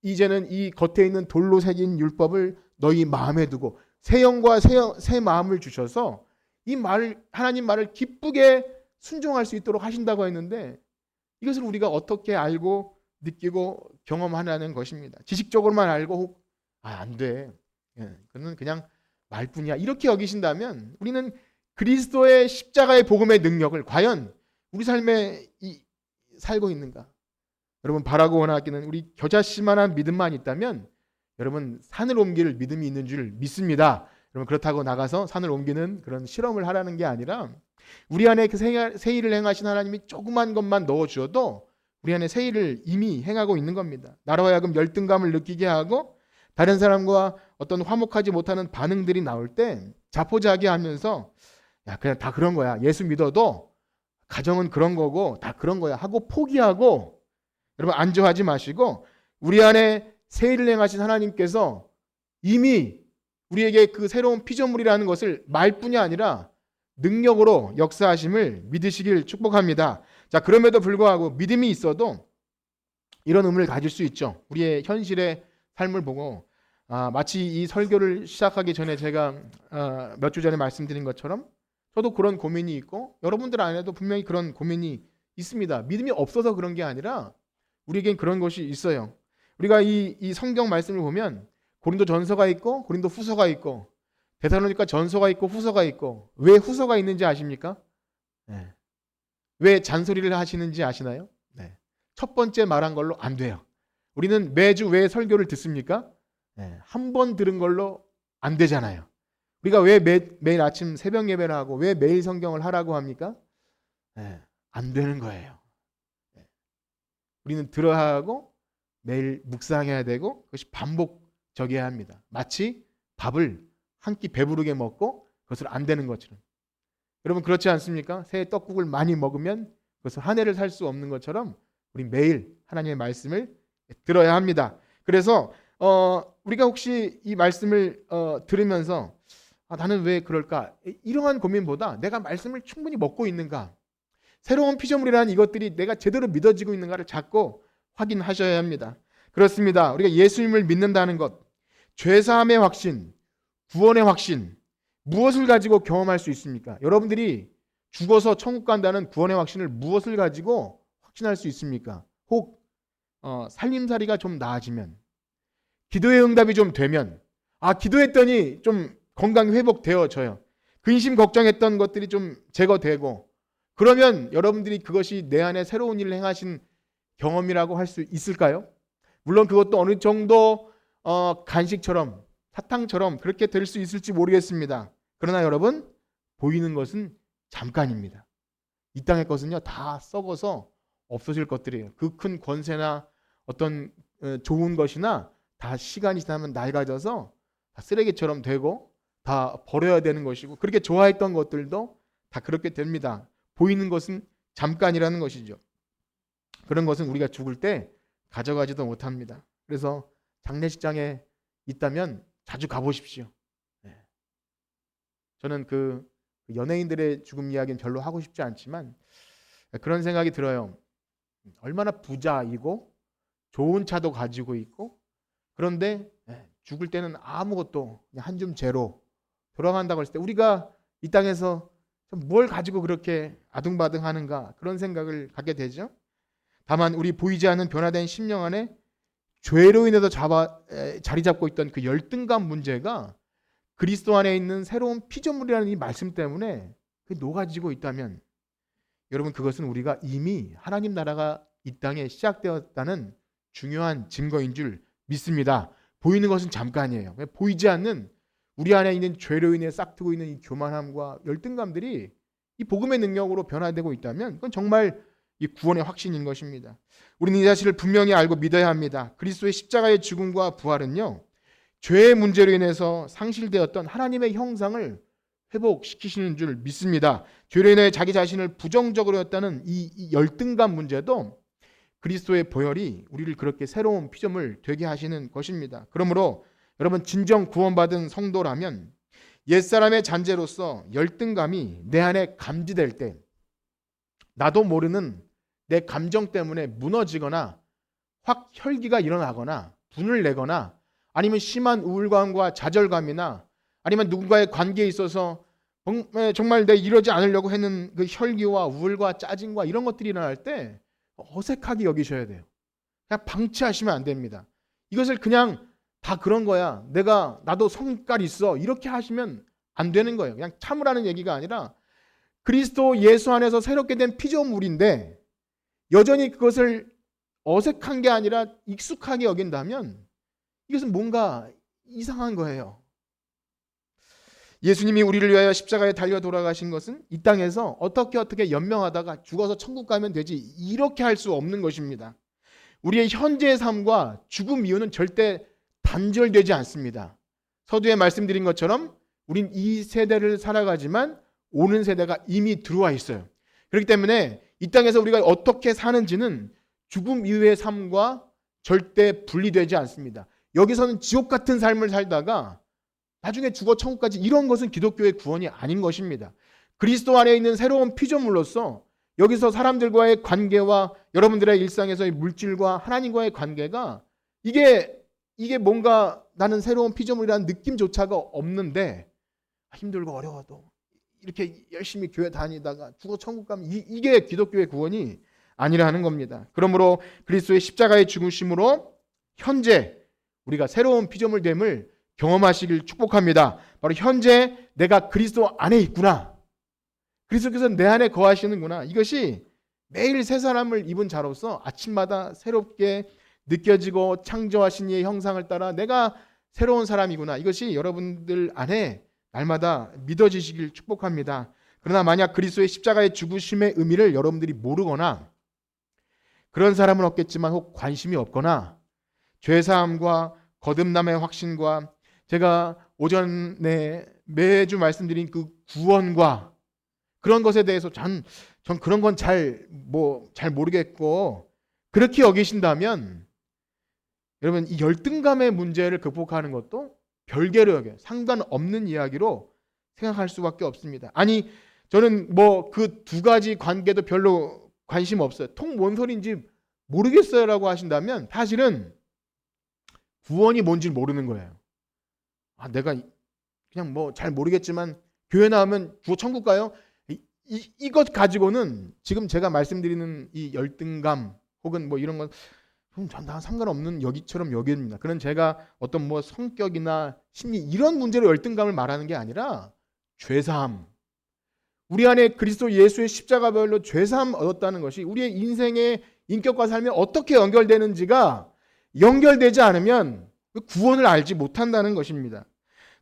이제는 이 겉에 있는 돌로 새긴 율법을 너희 마음에 두고 새 영과 새 마음을 주셔서 이 말을, 하나님 말을 기쁘게 순종할 수 있도록 하신다고 했는데, 이것을 우리가 어떻게 알고 느끼고 경험하는 것입니다. 지식적으로만 알고 안 돼. 그는 그냥 말뿐이야. 이렇게 여기신다면 우리는 그리스도의 십자가의 복음의 능력을 과연 우리 삶에 살고 있는가? 여러분 바라고 원하기는 우리 겨자씨만한 믿음만 있다면 여러분 산을 옮길 믿음이 있는 줄 믿습니다. 여러분 그렇다고 나가서 산을 옮기는 그런 실험을 하라는 게 아니라 우리 안에 그 새 일을 행하신 하나님이 조그만 것만 넣어주어도 우리 안에 새 일을 이미 행하고 있는 겁니다. 나로 하여금 열등감을 느끼게 하고 다른 사람과 어떤 화목하지 못하는 반응들이 나올 때 자포자기하면서 야 그냥 다 그런 거야. 예수 믿어도 가정은 그런 거고 다 그런 거야 하고 포기하고, 여러분 안주하지 마시고 우리 안에 새 일을 행하신 하나님께서 이미 우리에게 그 새로운 피조물이라는 것을 말뿐이 아니라 능력으로 역사하심을 믿으시길 축복합니다. 자, 그럼에도 불구하고 믿음이 있어도 이런 의문을 가질 수 있죠. 우리의 현실의 삶을 보고 마치 이 설교를 시작하기 전에 제가 몇 주 전에 말씀드린 것처럼 저도 그런 고민이 있고 여러분들 안에도 분명히 그런 고민이 있습니다. 믿음이 없어서 그런 게 아니라 우리에겐 그런 것이 있어요. 우리가 이 성경 말씀을 보면 고린도 전서가 있고 고린도 후서가 있고 데살로니가 전서가 있고 후서가 있고, 왜 후서가 있는지 아십니까? 네. 왜 잔소리를 하시는지 아시나요? 네. 첫 번째 말한 걸로 안 돼요. 우리는 매주 왜 설교를 듣습니까? 네. 한 번 들은 걸로 안 되잖아요. 우리가 왜 매일 아침 새벽 예배를 하고 왜 매일 성경을 하라고 합니까? 네. 안 되는 거예요. 네. 우리는 들어야 하고 매일 묵상해야 되고 그것이 반복적이어야 합니다. 마치 밥을 한 끼 배부르게 먹고 그것을 안 되는 것처럼. 여러분 그렇지 않습니까? 새해 떡국을 많이 먹으면 그것을 한 해를 살 수 없는 것처럼 우리 매일 하나님의 말씀을 들어야 합니다. 그래서 우리가 혹시 이 말씀을 들으면서 나는 왜 그럴까? 이러한 고민보다 내가 말씀을 충분히 먹고 있는가? 새로운 피조물이라는 이것들이 내가 제대로 믿어지고 있는가를 자꾸 확인하셔야 합니다. 그렇습니다. 우리가 예수님을 믿는다는 것, 죄사함의 확신, 구원의 확신, 무엇을 가지고 경험할 수 있습니까? 여러분들이 죽어서 천국 간다는 구원의 확신을 무엇을 가지고 확신할 수 있습니까? 혹 살림살이가 좀 나아지면, 기도의 응답이 좀 되면, 기도했더니 좀 건강이 회복되어져요. 근심 걱정했던 것들이 좀 제거되고, 그러면 여러분들이 그것이 내 안에 새로운 일을 행하신 경험이라고 할 수 있을까요? 물론 그것도 어느 정도 간식처럼 사탕처럼 그렇게 될 수 있을지 모르겠습니다. 그러나 여러분 보이는 것은 잠깐입니다. 이 땅의 것은요 다 썩어서 없어질 것들이에요. 그 큰 권세나 어떤 좋은 것이나 다 시간이 지나면 낡아져서 다 쓰레기처럼 되고 다 버려야 되는 것이고, 그렇게 좋아했던 것들도 다 그렇게 됩니다. 보이는 것은 잠깐이라는 것이죠. 그런 것은 우리가 죽을 때 가져가지도 못합니다. 그래서 장례식장에 있다면 자주 가보십시오. 네. 저는 그 연예인들의 죽음 이야기는 별로 하고 싶지 않지만 그런 생각이 들어요. 얼마나 부자이고 좋은 차도 가지고 있고 그런데 죽을 때는 아무것도 그냥 한 줌 재로 돌아간다고 했을 때 우리가 이 땅에서 뭘 가지고 그렇게 아둥바둥하는가 그런 생각을 갖게 되죠. 다만 우리 보이지 않는 변화된 심령 안에 죄로 인해서 자리 잡고 있던 그 열등감 문제가 그리스도 안에 있는 새로운 피조물이라는 이 말씀 때문에 녹아지고 있다면 여러분 그것은 우리가 이미 하나님 나라가 이 땅에 시작되었다는 중요한 증거인 줄 믿습니다. 보이는 것은 잠깐이에요. 보이지 않는 우리 안에 있는 죄로 인해 싹트고 있는 이 교만함과 열등감들이 이 복음의 능력으로 변화되고 있다면 그건 정말 이 구원의 확신인 것입니다. 우리는 이 사실을 분명히 알고 믿어야 합니다. 그리스도의 십자가의 죽음과 부활은요, 죄의 문제로 인해서 상실되었던 하나님의 형상을 회복시키시는 줄 믿습니다. 죄로 인해 자기 자신을 부정적으로 했다는 이 열등감 문제도 그리스도의 보혈이 우리를 그렇게 새로운 피조물 되게 하시는 것입니다. 그러므로 여러분 진정 구원받은 성도라면 옛사람의 잔재로서 열등감이 내 안에 감지될 때 나도 모르는 내 감정 때문에 무너지거나 확 혈기가 일어나거나 분을 내거나 아니면 심한 우울감과 좌절감이나 아니면 누군가의 관계에 있어서 정말 내가 이러지 않으려고 했는 그 혈기와 우울과 짜증과 이런 것들이 일어날 때 어색하게 여기셔야 돼요. 그냥 방치하시면 안 됩니다. 이것을 그냥 다 그런 거야. 나도 성깔 있어. 이렇게 하시면 안 되는 거예요. 그냥 참으라는 얘기가 아니라 그리스도 예수 안에서 새롭게 된 피조물인데 여전히 그것을 어색한 게 아니라 익숙하게 여긴다면 이것은 뭔가 이상한 거예요. 예수님이 우리를 위하여 십자가에 달려 돌아가신 것은 이 땅에서 어떻게 연명하다가 죽어서 천국 가면 되지 이렇게 할 수 없는 것입니다. 우리의 현재의 삶과 죽음 이후는 절대 단절되지 않습니다. 서두에 말씀드린 것처럼 우린 이 세대를 살아가지만 오는 세대가 이미 들어와 있어요. 그렇기 때문에 이 땅에서 우리가 어떻게 사는지는 죽음 이후의 삶과 절대 분리되지 않습니다. 여기서는 지옥 같은 삶을 살다가 나중에 죽어 천국까지 이런 것은 기독교의 구원이 아닌 것입니다. 그리스도 안에 있는 새로운 피조물로서 여기서 사람들과의 관계와 여러분들의 일상에서의 물질과 하나님과의 관계가 이게 뭔가 나는 새로운 피조물이라는 느낌조차가 없는데 힘들고 어려워도 이렇게 열심히 교회 다니다가 죽어 천국 가면 이게 기독교의 구원이 아니라는 겁니다. 그러므로 그리스도의 십자가의 죽으심으로 현재 우리가 새로운 피조물됨을 경험하시길 축복합니다. 바로 현재 내가 그리스도 안에 있구나. 그리스도께서 내 안에 거하시는구나. 이것이 매일 새 사람을 입은 자로서 아침마다 새롭게 느껴지고 창조하신 이의 형상을 따라 내가 새로운 사람이구나. 이것이 여러분들 안에 날마다 믿어지시길 축복합니다. 그러나 만약 그리스도의 십자가의 죽으심의 의미를 여러분들이 모르거나 그런 사람은 없겠지만 혹 관심이 없거나 죄사함과 거듭남의 확신과 제가 오전에 매주 말씀드린 그 구원과 그런 것에 대해서 전 그런 건 잘 모르겠고 그렇게 여기신다면 여러분 이 열등감의 문제를 극복하는 것도 별개로 여겨요. 상관없는 이야기로 생각할 수밖에 없습니다. 아니 저는 그 두 가지 관계도 별로 관심 없어요. 통 뭔 소리인지 모르겠어요라고 하신다면 사실은 구원이 뭔지 모르는 거예요. 내가 그냥 잘 모르겠지만 교회 나오면 주어 천국 가요? 이것 가지고는 지금 제가 말씀드리는 이 열등감 혹은 이런 건 다 상관없는 여기처럼 여깁니다. 그런 제가 어떤 성격이나 심리 이런 문제로 열등감을 말하는 게 아니라 죄사함. 우리 안에 그리스도 예수의 십자가별로 죄사함 얻었다는 것이 우리의 인생의 인격과 삶에 어떻게 연결되는지가 연결되지 않으면 구원을 알지 못한다는 것입니다.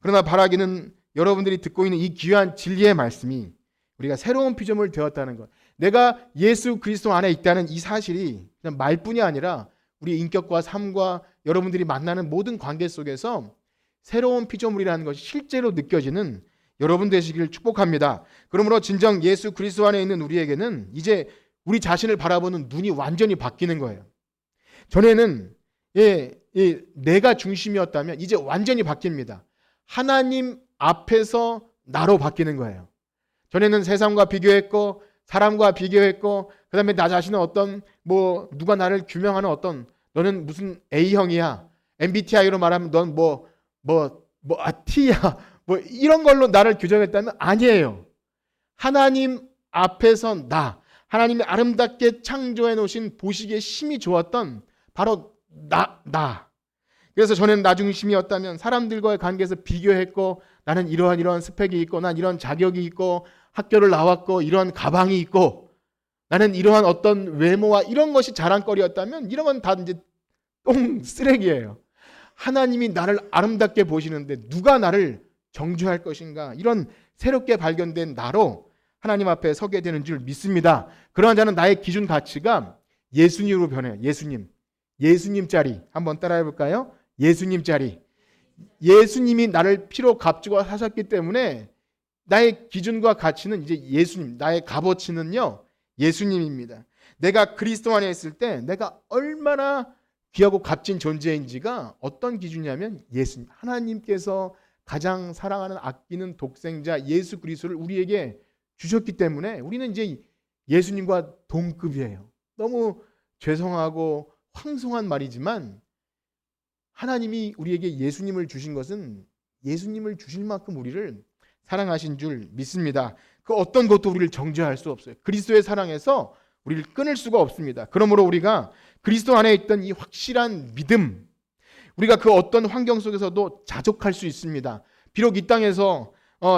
그러나 바라기는 여러분들이 듣고 있는 이 귀한 진리의 말씀이 우리가 새로운 피조물 되었다는 것, 내가 예수 그리스도 안에 있다는 이 사실이 그냥 말뿐이 아니라 우리 인격과 삶과 여러분들이 만나는 모든 관계 속에서 새로운 피조물이라는 것이 실제로 느껴지는 여러분 되시길 축복합니다. 그러므로 진정 예수 그리스도 안에 있는 우리에게는 이제 우리 자신을 바라보는 눈이 완전히 바뀌는 거예요. 전에는 내가 중심이었다면 이제 완전히 바뀝니다. 하나님 앞에서 나로 바뀌는 거예요. 전에는 세상과 비교했고 사람과 비교했고 그다음에 나 자신은 어떤 누가 나를 규명하는 어떤 너는 무슨 A형이야. MBTI로 말하면 넌 티야 이런 걸로 나를 규정했다면 아니에요. 하나님 앞에서 하나님이 아름답게 창조해 놓으신 보시기에 심히 좋았던 바로 나. 그래서 저는 나 중심이었다면 사람들과의 관계에서 비교했고, 나는 이러한 스펙이 있고, 난 이런 자격이 있고, 학교를 나왔고, 이러한 가방이 있고, 나는 이러한 어떤 외모와 이런 것이 자랑거리였다면 이런 건 다 이제 똥 쓰레기예요. 하나님이 나를 아름답게 보시는데 누가 나를 정죄할 것인가? 이런 새롭게 발견된 나로 하나님 앞에 서게 되는 줄 믿습니다. 그러한 자는 나의 기준 가치가 예수님으로 변해요. 예수님짜리 한번 따라해 볼까요? 예수님짜리. 예수님이 나를 피로 값주고 사셨기 때문에 나의 기준과 가치는 이제 예수님, 나의 값어치는요 예수님입니다. 내가 그리스도 안에 있을 때 내가 얼마나 귀하고 값진 존재인지가 어떤 기준이냐면 예수님, 하나님께서 가장 사랑하는 아끼는 독생자 예수 그리스도를 우리에게 주셨기 때문에 우리는 이제 예수님과 동급이에요. 너무 죄송하고 황송한 말이지만 하나님이 우리에게 예수님을 주신 것은 예수님을 주실 만큼 우리를 사랑하신 줄 믿습니다. 그 어떤 것도 우리를 정죄할 수 없어요. 그리스도의 사랑에서 우리를 끊을 수가 없습니다. 그러므로 우리가 그리스도 안에 있던 이 확실한 믿음, 우리가 그 어떤 환경 속에서도 자족할 수 있습니다. 비록 이 땅에서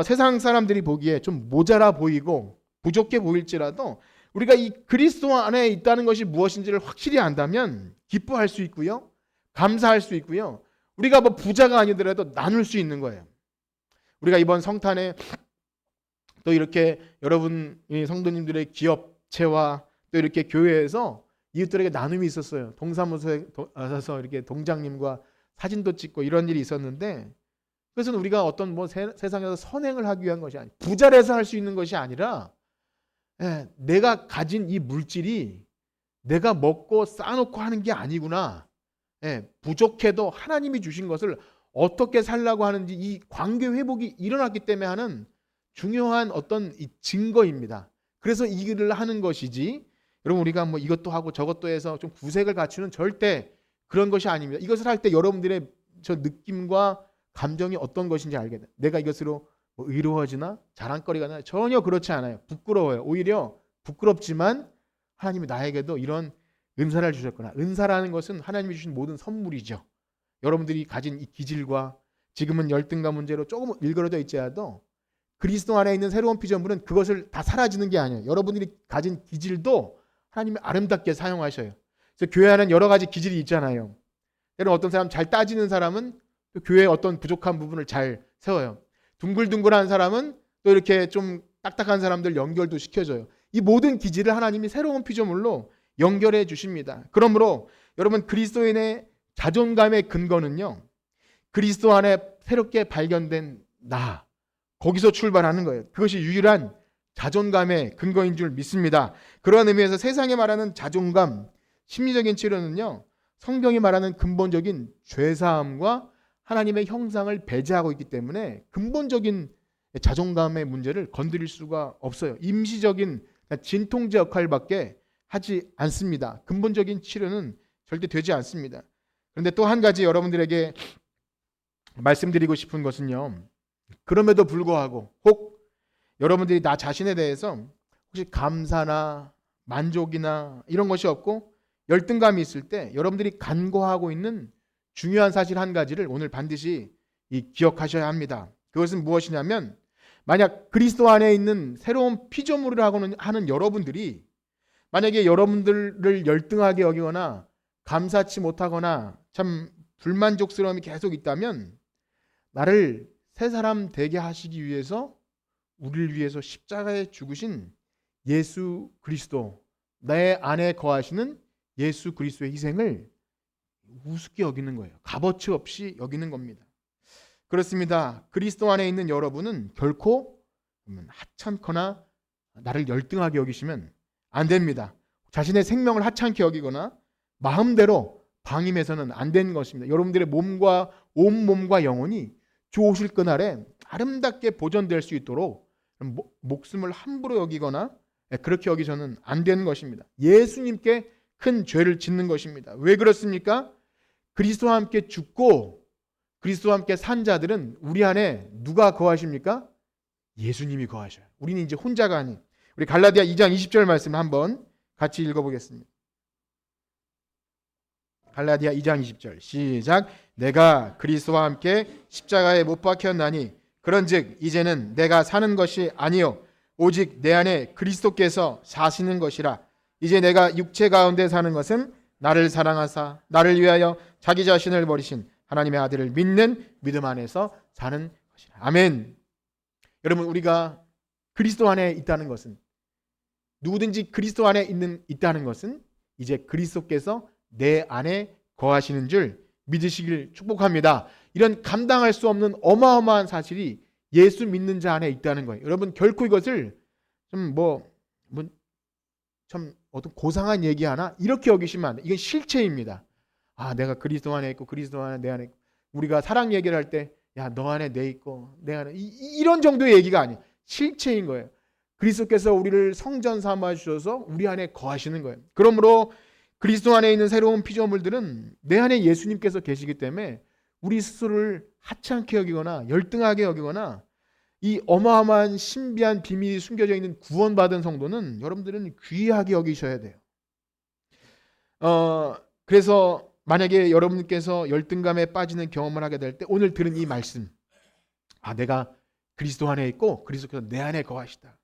세상 사람들이 보기에 좀 모자라 보이고 부족해 보일지라도 우리가 이 그리스도 안에 있다는 것이 무엇인지를 확실히 안다면 기뻐할 수 있고요, 감사할 수 있고요, 우리가 부자가 아니더라도 나눌 수 있는 거예요. 우리가 이번 성탄에 또 이렇게 여러분 성도님들의 기업체와 또 이렇게 교회에서 이웃들에게 나눔이 있었어요. 동사무소에 가서 이렇게 동장님과 사진도 찍고 이런 일이 있었는데, 그것은 우리가 어떤 세상에서 선행을 하기 위한 것이 아니라 부자를 해서 할 수 있는 것이 아니라 내가 가진 이 물질이 내가 먹고 쌓아놓고 하는 게 아니구나. 부족해도 하나님이 주신 것을 어떻게 살라고 하는지 이 관계 회복이 일어났기 때문에 하는 중요한 어떤 이 증거입니다. 그래서 이 일을 하는 것이지, 여러분 우리가 이것도 하고 저것도 해서 좀 구색을 갖추는 절대 그런 것이 아닙니다. 이것을 할 때 여러분들의 저 느낌과 감정이 어떤 것인지 알게 돼. 내가 이것으로 의로워지나 자랑거리가 나? 전혀 그렇지 않아요. 부끄러워요. 오히려 부끄럽지만 하나님이 나에게도 이런 은사를 주셨구나. 은사라는 것은 하나님이 주신 모든 선물이죠. 여러분들이 가진 이 기질과 지금은 열등감 문제로 조금 일그러져 있지라도 그리스도 안에 있는 새로운 피조물은 그것을 다 사라지는 게 아니에요. 여러분들이 가진 기질도 하나님이 아름답게 사용하셔요. 그래서 교회 안에는 여러 가지 기질이 있잖아요. 여러분 어떤 사람 잘 따지는 사람은 또 교회의 어떤 부족한 부분을 잘 세워요. 둥글둥글한 사람은 또 이렇게 좀 딱딱한 사람들 연결도 시켜줘요. 이 모든 기질을 하나님이 새로운 피조물로 연결해 주십니다. 그러므로 여러분 그리스도인의 자존감의 근거는요, 그리스도 안에 새롭게 발견된 나, 거기서 출발하는 거예요. 그것이 유일한 자존감의 근거인 줄 믿습니다. 그런 의미에서 세상이 말하는 자존감, 심리적인 치료는요, 성경이 말하는 근본적인 죄사함과 하나님의 형상을 배제하고 있기 때문에 근본적인 자존감의 문제를 건드릴 수가 없어요. 임시적인 진통제 역할밖에 하지 않습니다. 근본적인 치료는 절대 되지 않습니다. 그런데 또 한 가지 여러분들에게 말씀드리고 싶은 것은요, 그럼에도 불구하고 혹 여러분들이 나 자신에 대해서 혹시 감사나 만족이나 이런 것이 없고 열등감이 있을 때 여러분들이 간과하고 있는 중요한 사실 한 가지를 오늘 반드시 기억하셔야 합니다. 그것은 무엇이냐면, 만약 그리스도 안에 있는 새로운 피조물을 하는 여러분들이 만약에 여러분들을 열등하게 여기거나 감사치 못하거나 참 불만족스러움이 계속 있다면, 나를 새 사람 되게 하시기 위해서 우리를 위해서 십자가에 죽으신 예수 그리스도, 내 안에 거하시는 예수 그리스도의 희생을 우습게 여기는 거예요. 값어치 없이 여기는 겁니다. 그렇습니다. 그리스도 안에 있는 여러분은 결코 하찮거나 나를 열등하게 여기시면 안 됩니다. 자신의 생명을 하찮게 여기거나 마음대로 방임해서는 안 되는 것입니다. 여러분들의 온 몸과 영혼이 좋으실 그날에 아름답게 보존될 수 있도록 목숨을 함부로 여기거나 그렇게 여기서는 안 되는 것입니다. 예수님께 큰 죄를 짓는 것입니다. 왜 그렇습니까? 그리스도와 함께 죽고 그리스도와 함께 산 자들은 우리 안에 누가 거하십니까? 예수님이 거하셔요. 우리는 이제 혼자가 아닌. 우리 갈라디아 2장 20절 말씀을 한번 같이 읽어보겠습니다. 갈라디아 2장 20절 시작. 내가 그리스도와 함께 십자가에 못 박혔나니 그런즉 이제는 내가 사는 것이 아니요 오직 내 안에 그리스도께서 사시는 것이라. 이제 내가 육체 가운데 사는 것은 나를 사랑하사 나를 위하여 자기 자신을 버리신 하나님의 아들을 믿는 믿음 안에서 사는 것이라. 아멘. 여러분, 우리가 그리스도 안에 있다는 것은, 누구든지 그리스도 안에 있다는 것은 이제 그리스도께서 내 안에 거하시는 줄 믿으시길 축복합니다. 이런 감당할 수 없는 어마어마한 사실이 예수 믿는 자 안에 있다는 거예요. 여러분, 결코 이것을 좀 어떤 고상한 얘기 하나 이렇게 여기시면 안 돼요. 이건 실체입니다. 내가 그리스도 안에 있고 그리스도 안에 내 안에 있고. 우리가 사랑 얘기를 할 때 야, 너 안에 내 있고 내 안에 이런 정도의 얘기가 아니에요. 실체인 거예요. 그리스도께서 우리를 성전 삼아 주셔서 우리 안에 거하시는 거예요. 그러므로 그리스도 안에 있는 새로운 피조물들은 내 안에 예수님께서 계시기 때문에 우리 스스로를 하찮게 여기거나 열등하게 여기거나 이 어마어마한 신비한 비밀이 숨겨져 있는 구원받은 성도는 여러분들은 귀하게 여기셔야 돼요. 그래서 만약에 여러분께서 열등감에 빠지는 경험을 하게 될 때 오늘 들은 이 말씀, 내가 그리스도 안에 있고 그리스도께서 내 안에 거하시다.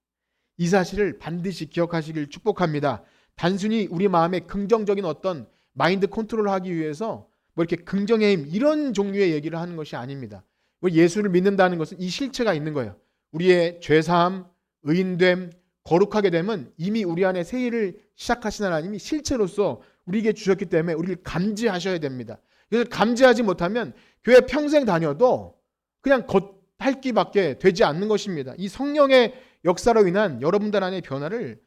이 사실을 반드시 기억하시길 축복합니다. 단순히 우리 마음에 긍정적인 어떤 마인드 컨트롤을 하기 위해서 이렇게 긍정의 힘 이런 종류의 얘기를 하는 것이 아닙니다. 예수를 믿는다는 것은 이 실체가 있는 거예요. 우리의 죄사함, 의인됨, 거룩하게 되면 이미 우리 안에 새 일을 시작하신 하나님이 실체로서 우리에게 주셨기 때문에 우리를 감지하셔야 됩니다. 이걸 감지하지 못하면 교회 평생 다녀도 그냥 겉핥기밖에 되지 않는 것입니다. 이 성령의 역사로 인한 여러분들 안의 변화를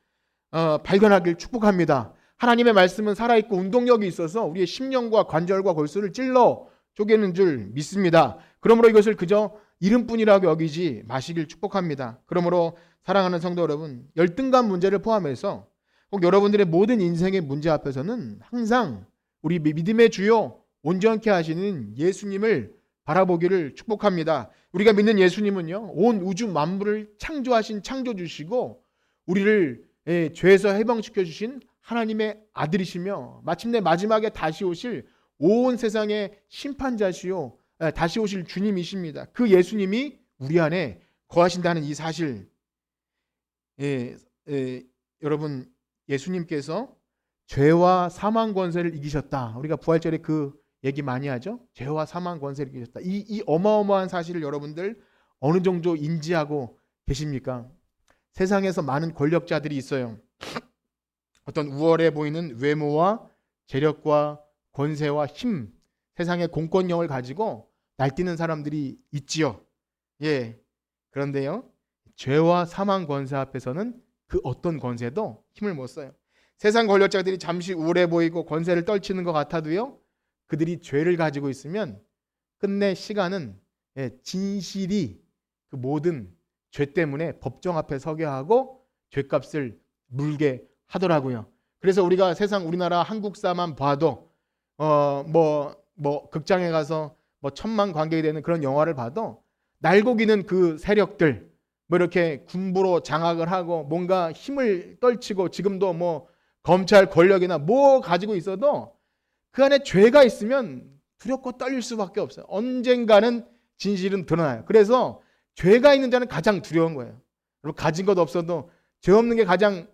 발견하길 축복합니다. 하나님의 말씀은 살아있고 운동력이 있어서 우리의 심령과 관절과 골수를 찔러 쪼개는 줄 믿습니다. 그러므로 이것을 그저 이름뿐이라고 여기지 마시길 축복합니다. 그러므로 사랑하는 성도 여러분, 열등감 문제를 포함해서 꼭 여러분들의 모든 인생의 문제 앞에서는 항상 우리 믿음의 주요 온전케 하시는 예수님을 바라보기를 축복합니다. 우리가 믿는 예수님은요, 온 우주 만물을 창조하신 창조주시고 우리를 죄에서 해방시켜 주신 하나님의 아들이시며 마침내 마지막에 다시 오실 온 세상의 심판자시요 다시 오실 주님이십니다. 그 예수님이 우리 안에 거하신다는 이 사실, 여러분, 예수님께서 죄와 사망 권세를 이기셨다. 우리가 부활절에 그 얘기 많이 하죠. 죄와 사망 권세를 이기셨다. 이 어마어마한 사실을 여러분들 어느 정도 인지하고 계십니까? 세상에서 많은 권력자들이 있어요. 어떤 우월해 보이는 외모와 재력과 권세와 힘, 세상의 공권력을 가지고 날뛰는 사람들이 있지요. 그런데요, 죄와 사망 권세 앞에서는 그 어떤 권세도 힘을 못 써요. 세상 권력자들이 잠시 우월해 보이고 권세를 떨치는 것 같아도요, 그들이 죄를 가지고 있으면 끝내 시간은 진실이 그 모든 죄 때문에 법정 앞에 서게 하고 죄값을 물게 하더라고요. 그래서 우리가 세상 우리나라 한국사만 봐도 극장에 가서 천만 관객이 되는 그런 영화를 봐도 날고기는 그 세력들 이렇게 군부로 장악을 하고 뭔가 힘을 떨치고 지금도 검찰 권력이나 가지고 있어도 그 안에 죄가 있으면 두렵고 떨릴 수밖에 없어요. 언젠가는 진실은 드러나요. 그래서 죄가 있는 자는 가장 두려운 거예요. 여러분, 가진 것 없어도 죄 없는 게 가장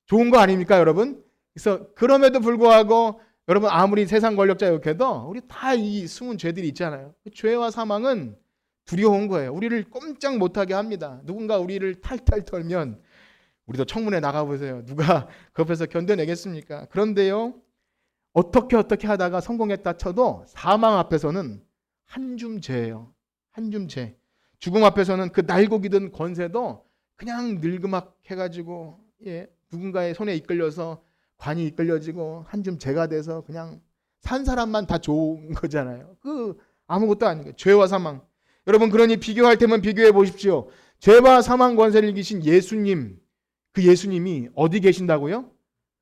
좋은 거 아닙니까, 여러분? 그래서 그럼에도 불구하고 여러분 아무리 세상 권력자 욕해도 우리 다 이 숨은 죄들이 있잖아요. 죄와 사망은 두려운 거예요. 우리를 꼼짝 못하게 합니다. 누군가 우리를 탈탈 털면 우리도 청문회 나가보세요. 누가 그 옆에서 견뎌내겠습니까? 그런데요, 어떻게 하다가 성공했다 쳐도 사망 앞에서는 한 줌 죄예요. 한 줌 죄. 죽음 앞에서는 그 날고기든 권세도 그냥 늙으막 해가지고 누군가의 손에 이끌려서 관이 이끌려지고 한 줌 죄가 돼서 그냥 산 사람만 다 좋은 거잖아요. 그 아무것도 아닌 거예요. 죄와 사망. 여러분, 그러니 비교할 테면 비교해 보십시오. 죄와 사망 권세를 이기신 예수님, 그 예수님이 어디 계신다고요?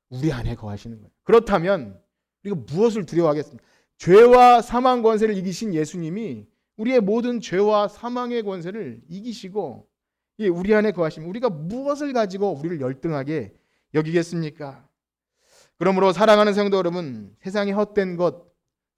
우리 안에 거하시는 거예요. 그렇다면 우리가 무엇을 두려워하겠습니까? 죄와 사망 권세를 이기신 예수님이 우리의 모든 죄와 사망의 권세를 이기시고 우리 안에 거하시면 우리가 무엇을 가지고 우리를 열등하게 여기겠습니까? 그러므로 사랑하는 성도 여러분, 세상의 헛된 것,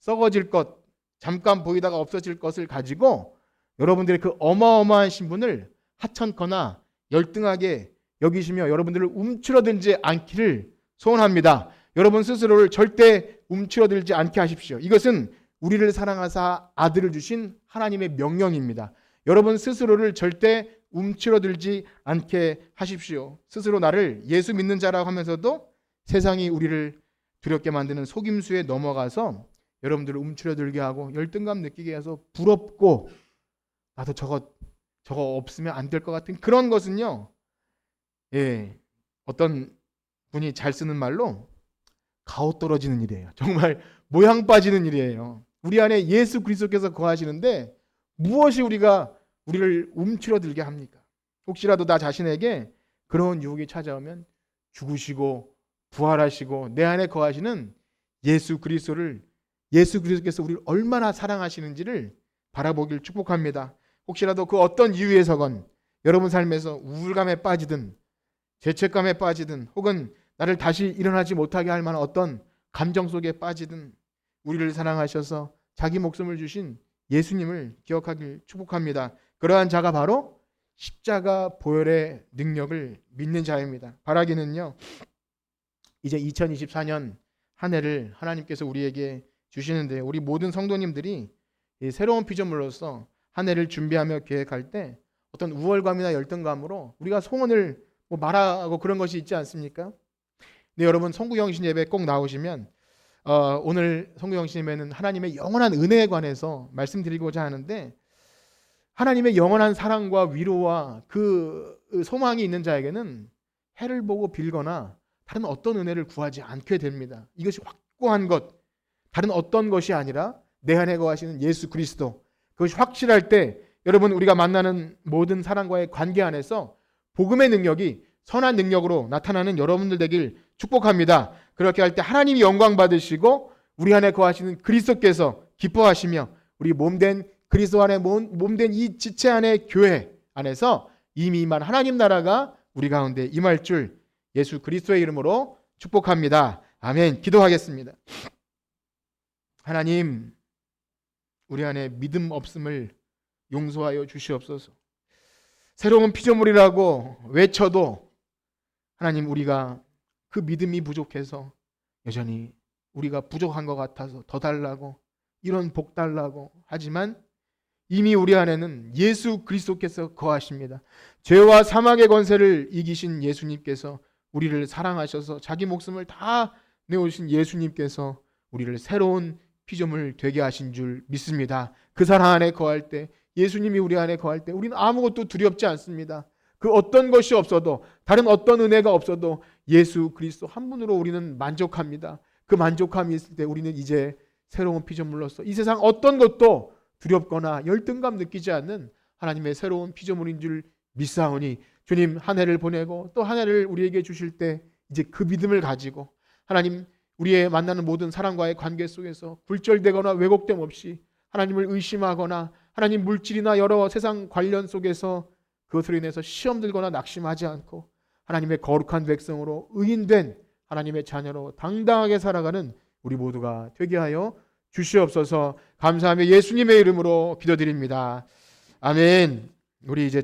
썩어질 것, 잠깐 보이다가 없어질 것을 가지고 여러분들의 그 어마어마한 신분을 하찮거나 열등하게 여기시며 여러분들을 움츠러들지 않기를 소원합니다. 여러분 스스로를 절대 움츠러들지 않게 하십시오. 이것은 우리를 사랑하사 아들을 주신 하나님의 명령입니다. 여러분 스스로를 절대 움츠러들지 않게 하십시오. 스스로 나를 예수 믿는 자라고 하면서도 세상이 우리를 두렵게 만드는 속임수에 넘어가서 여러분들을 움츠러들게 하고 열등감 느끼게 해서 부럽고 나도 저거 없으면 안 될 것 같은 그런 것은요. 어떤 분이 잘 쓰는 말로 가오 떨어지는 일이에요. 정말 모양 빠지는 일이에요. 우리 안에 예수 그리스도께서 거하시는데 무엇이 우리를 움츠러들게 합니까? 혹시라도 나 자신에게 그런 유혹이 찾아오면 죽으시고 부활하시고 내 안에 거하시는 예수 그리스도께서 우리를 얼마나 사랑하시는지를 바라보길 축복합니다. 혹시라도 그 어떤 이유에서건 여러분 삶에서 우울감에 빠지든 죄책감에 빠지든 혹은 나를 다시 일어나지 못하게 할 만한 어떤 감정 속에 빠지든 우리를 사랑하셔서 자기 목숨을 주신 예수님을 기억하길 축복합니다. 그러한 자가 바로 십자가 보혈의 능력을 믿는 자입니다. 바라기는요. 이제 2024년 한 해를 하나님께서 우리에게 주시는데 우리 모든 성도님들이 이 새로운 피조물로서 한 해를 준비하며 계획할 때 어떤 우월감이나 열등감으로 우리가 소원을 말하고 그런 것이 있지 않습니까? 네, 여러분 성구영신 예배 꼭 나오시면 오늘 성구영신 예배는 하나님의 영원한 은혜에 관해서 말씀드리고자 하는데 하나님의 영원한 사랑과 위로와 그 소망이 있는 자에게는 해를 보고 빌거나 다른 어떤 은혜를 구하지 않게 됩니다. 이것이 확고한 것, 다른 어떤 것이 아니라 내 안에 거하시는 예수 그리스도, 그것이 확실할 때 여러분 우리가 만나는 모든 사람과의 관계 안에서 복음의 능력이 선한 능력으로 나타나는 여러분들 되길 축복합니다. 그렇게 할 때 하나님이 영광 받으시고 우리 안에 거하시는 그리스도께서 기뻐하시며 우리 몸된 그리스도 안에 몸된 이 지체 안의 교회 안에서 이미 임한 하나님 나라가 우리 가운데 임할 줄 예수 그리스도의 이름으로 축복합니다. 아멘. 기도하겠습니다. 하나님, 우리 안에 믿음 없음을 용서하여 주시옵소서. 새로운 피조물이라고 외쳐도 하나님 우리가 그 믿음이 부족해서 여전히 우리가 부족한 것 같아서 더 달라고 이런 복 달라고 하지만 이미 우리 안에는 예수 그리스도께서 거하십니다. 죄와 사망의 권세를 이기신 예수님께서 우리를 사랑하셔서 자기 목숨을 다 내오신 예수님께서 우리를 새로운 피조물 되게 하신 줄 믿습니다. 그 사랑 안에 거할 때 예수님이 우리 안에 거할 때 우리는 아무것도 두렵지 않습니다. 그 어떤 것이 없어도 다른 어떤 은혜가 없어도 예수 그리스도 한 분으로 우리는 만족합니다. 그 만족함이 있을 때 우리는 이제 새로운 피조물로서 이 세상 어떤 것도 두렵거나 열등감 느끼지 않는 하나님의 새로운 피조물인 줄 믿사오니 주님 한 해를 보내고 또 한 해를 우리에게 주실 때 이제 그 믿음을 가지고 하나님 우리의 만나는 모든 사람과의 관계 속에서 굴절되거나 왜곡됨 없이 하나님을 의심하거나 하나님 물질이나 여러 세상 관련 속에서 그것으로 인해서 시험 들거나 낙심하지 않고 하나님의 거룩한 백성으로 의인된 하나님의 자녀로 당당하게 살아가는 우리 모두가 되게 하여 주시옵소서. 감사하며 예수님의 이름으로 기도드립니다. 아멘. 우리 이제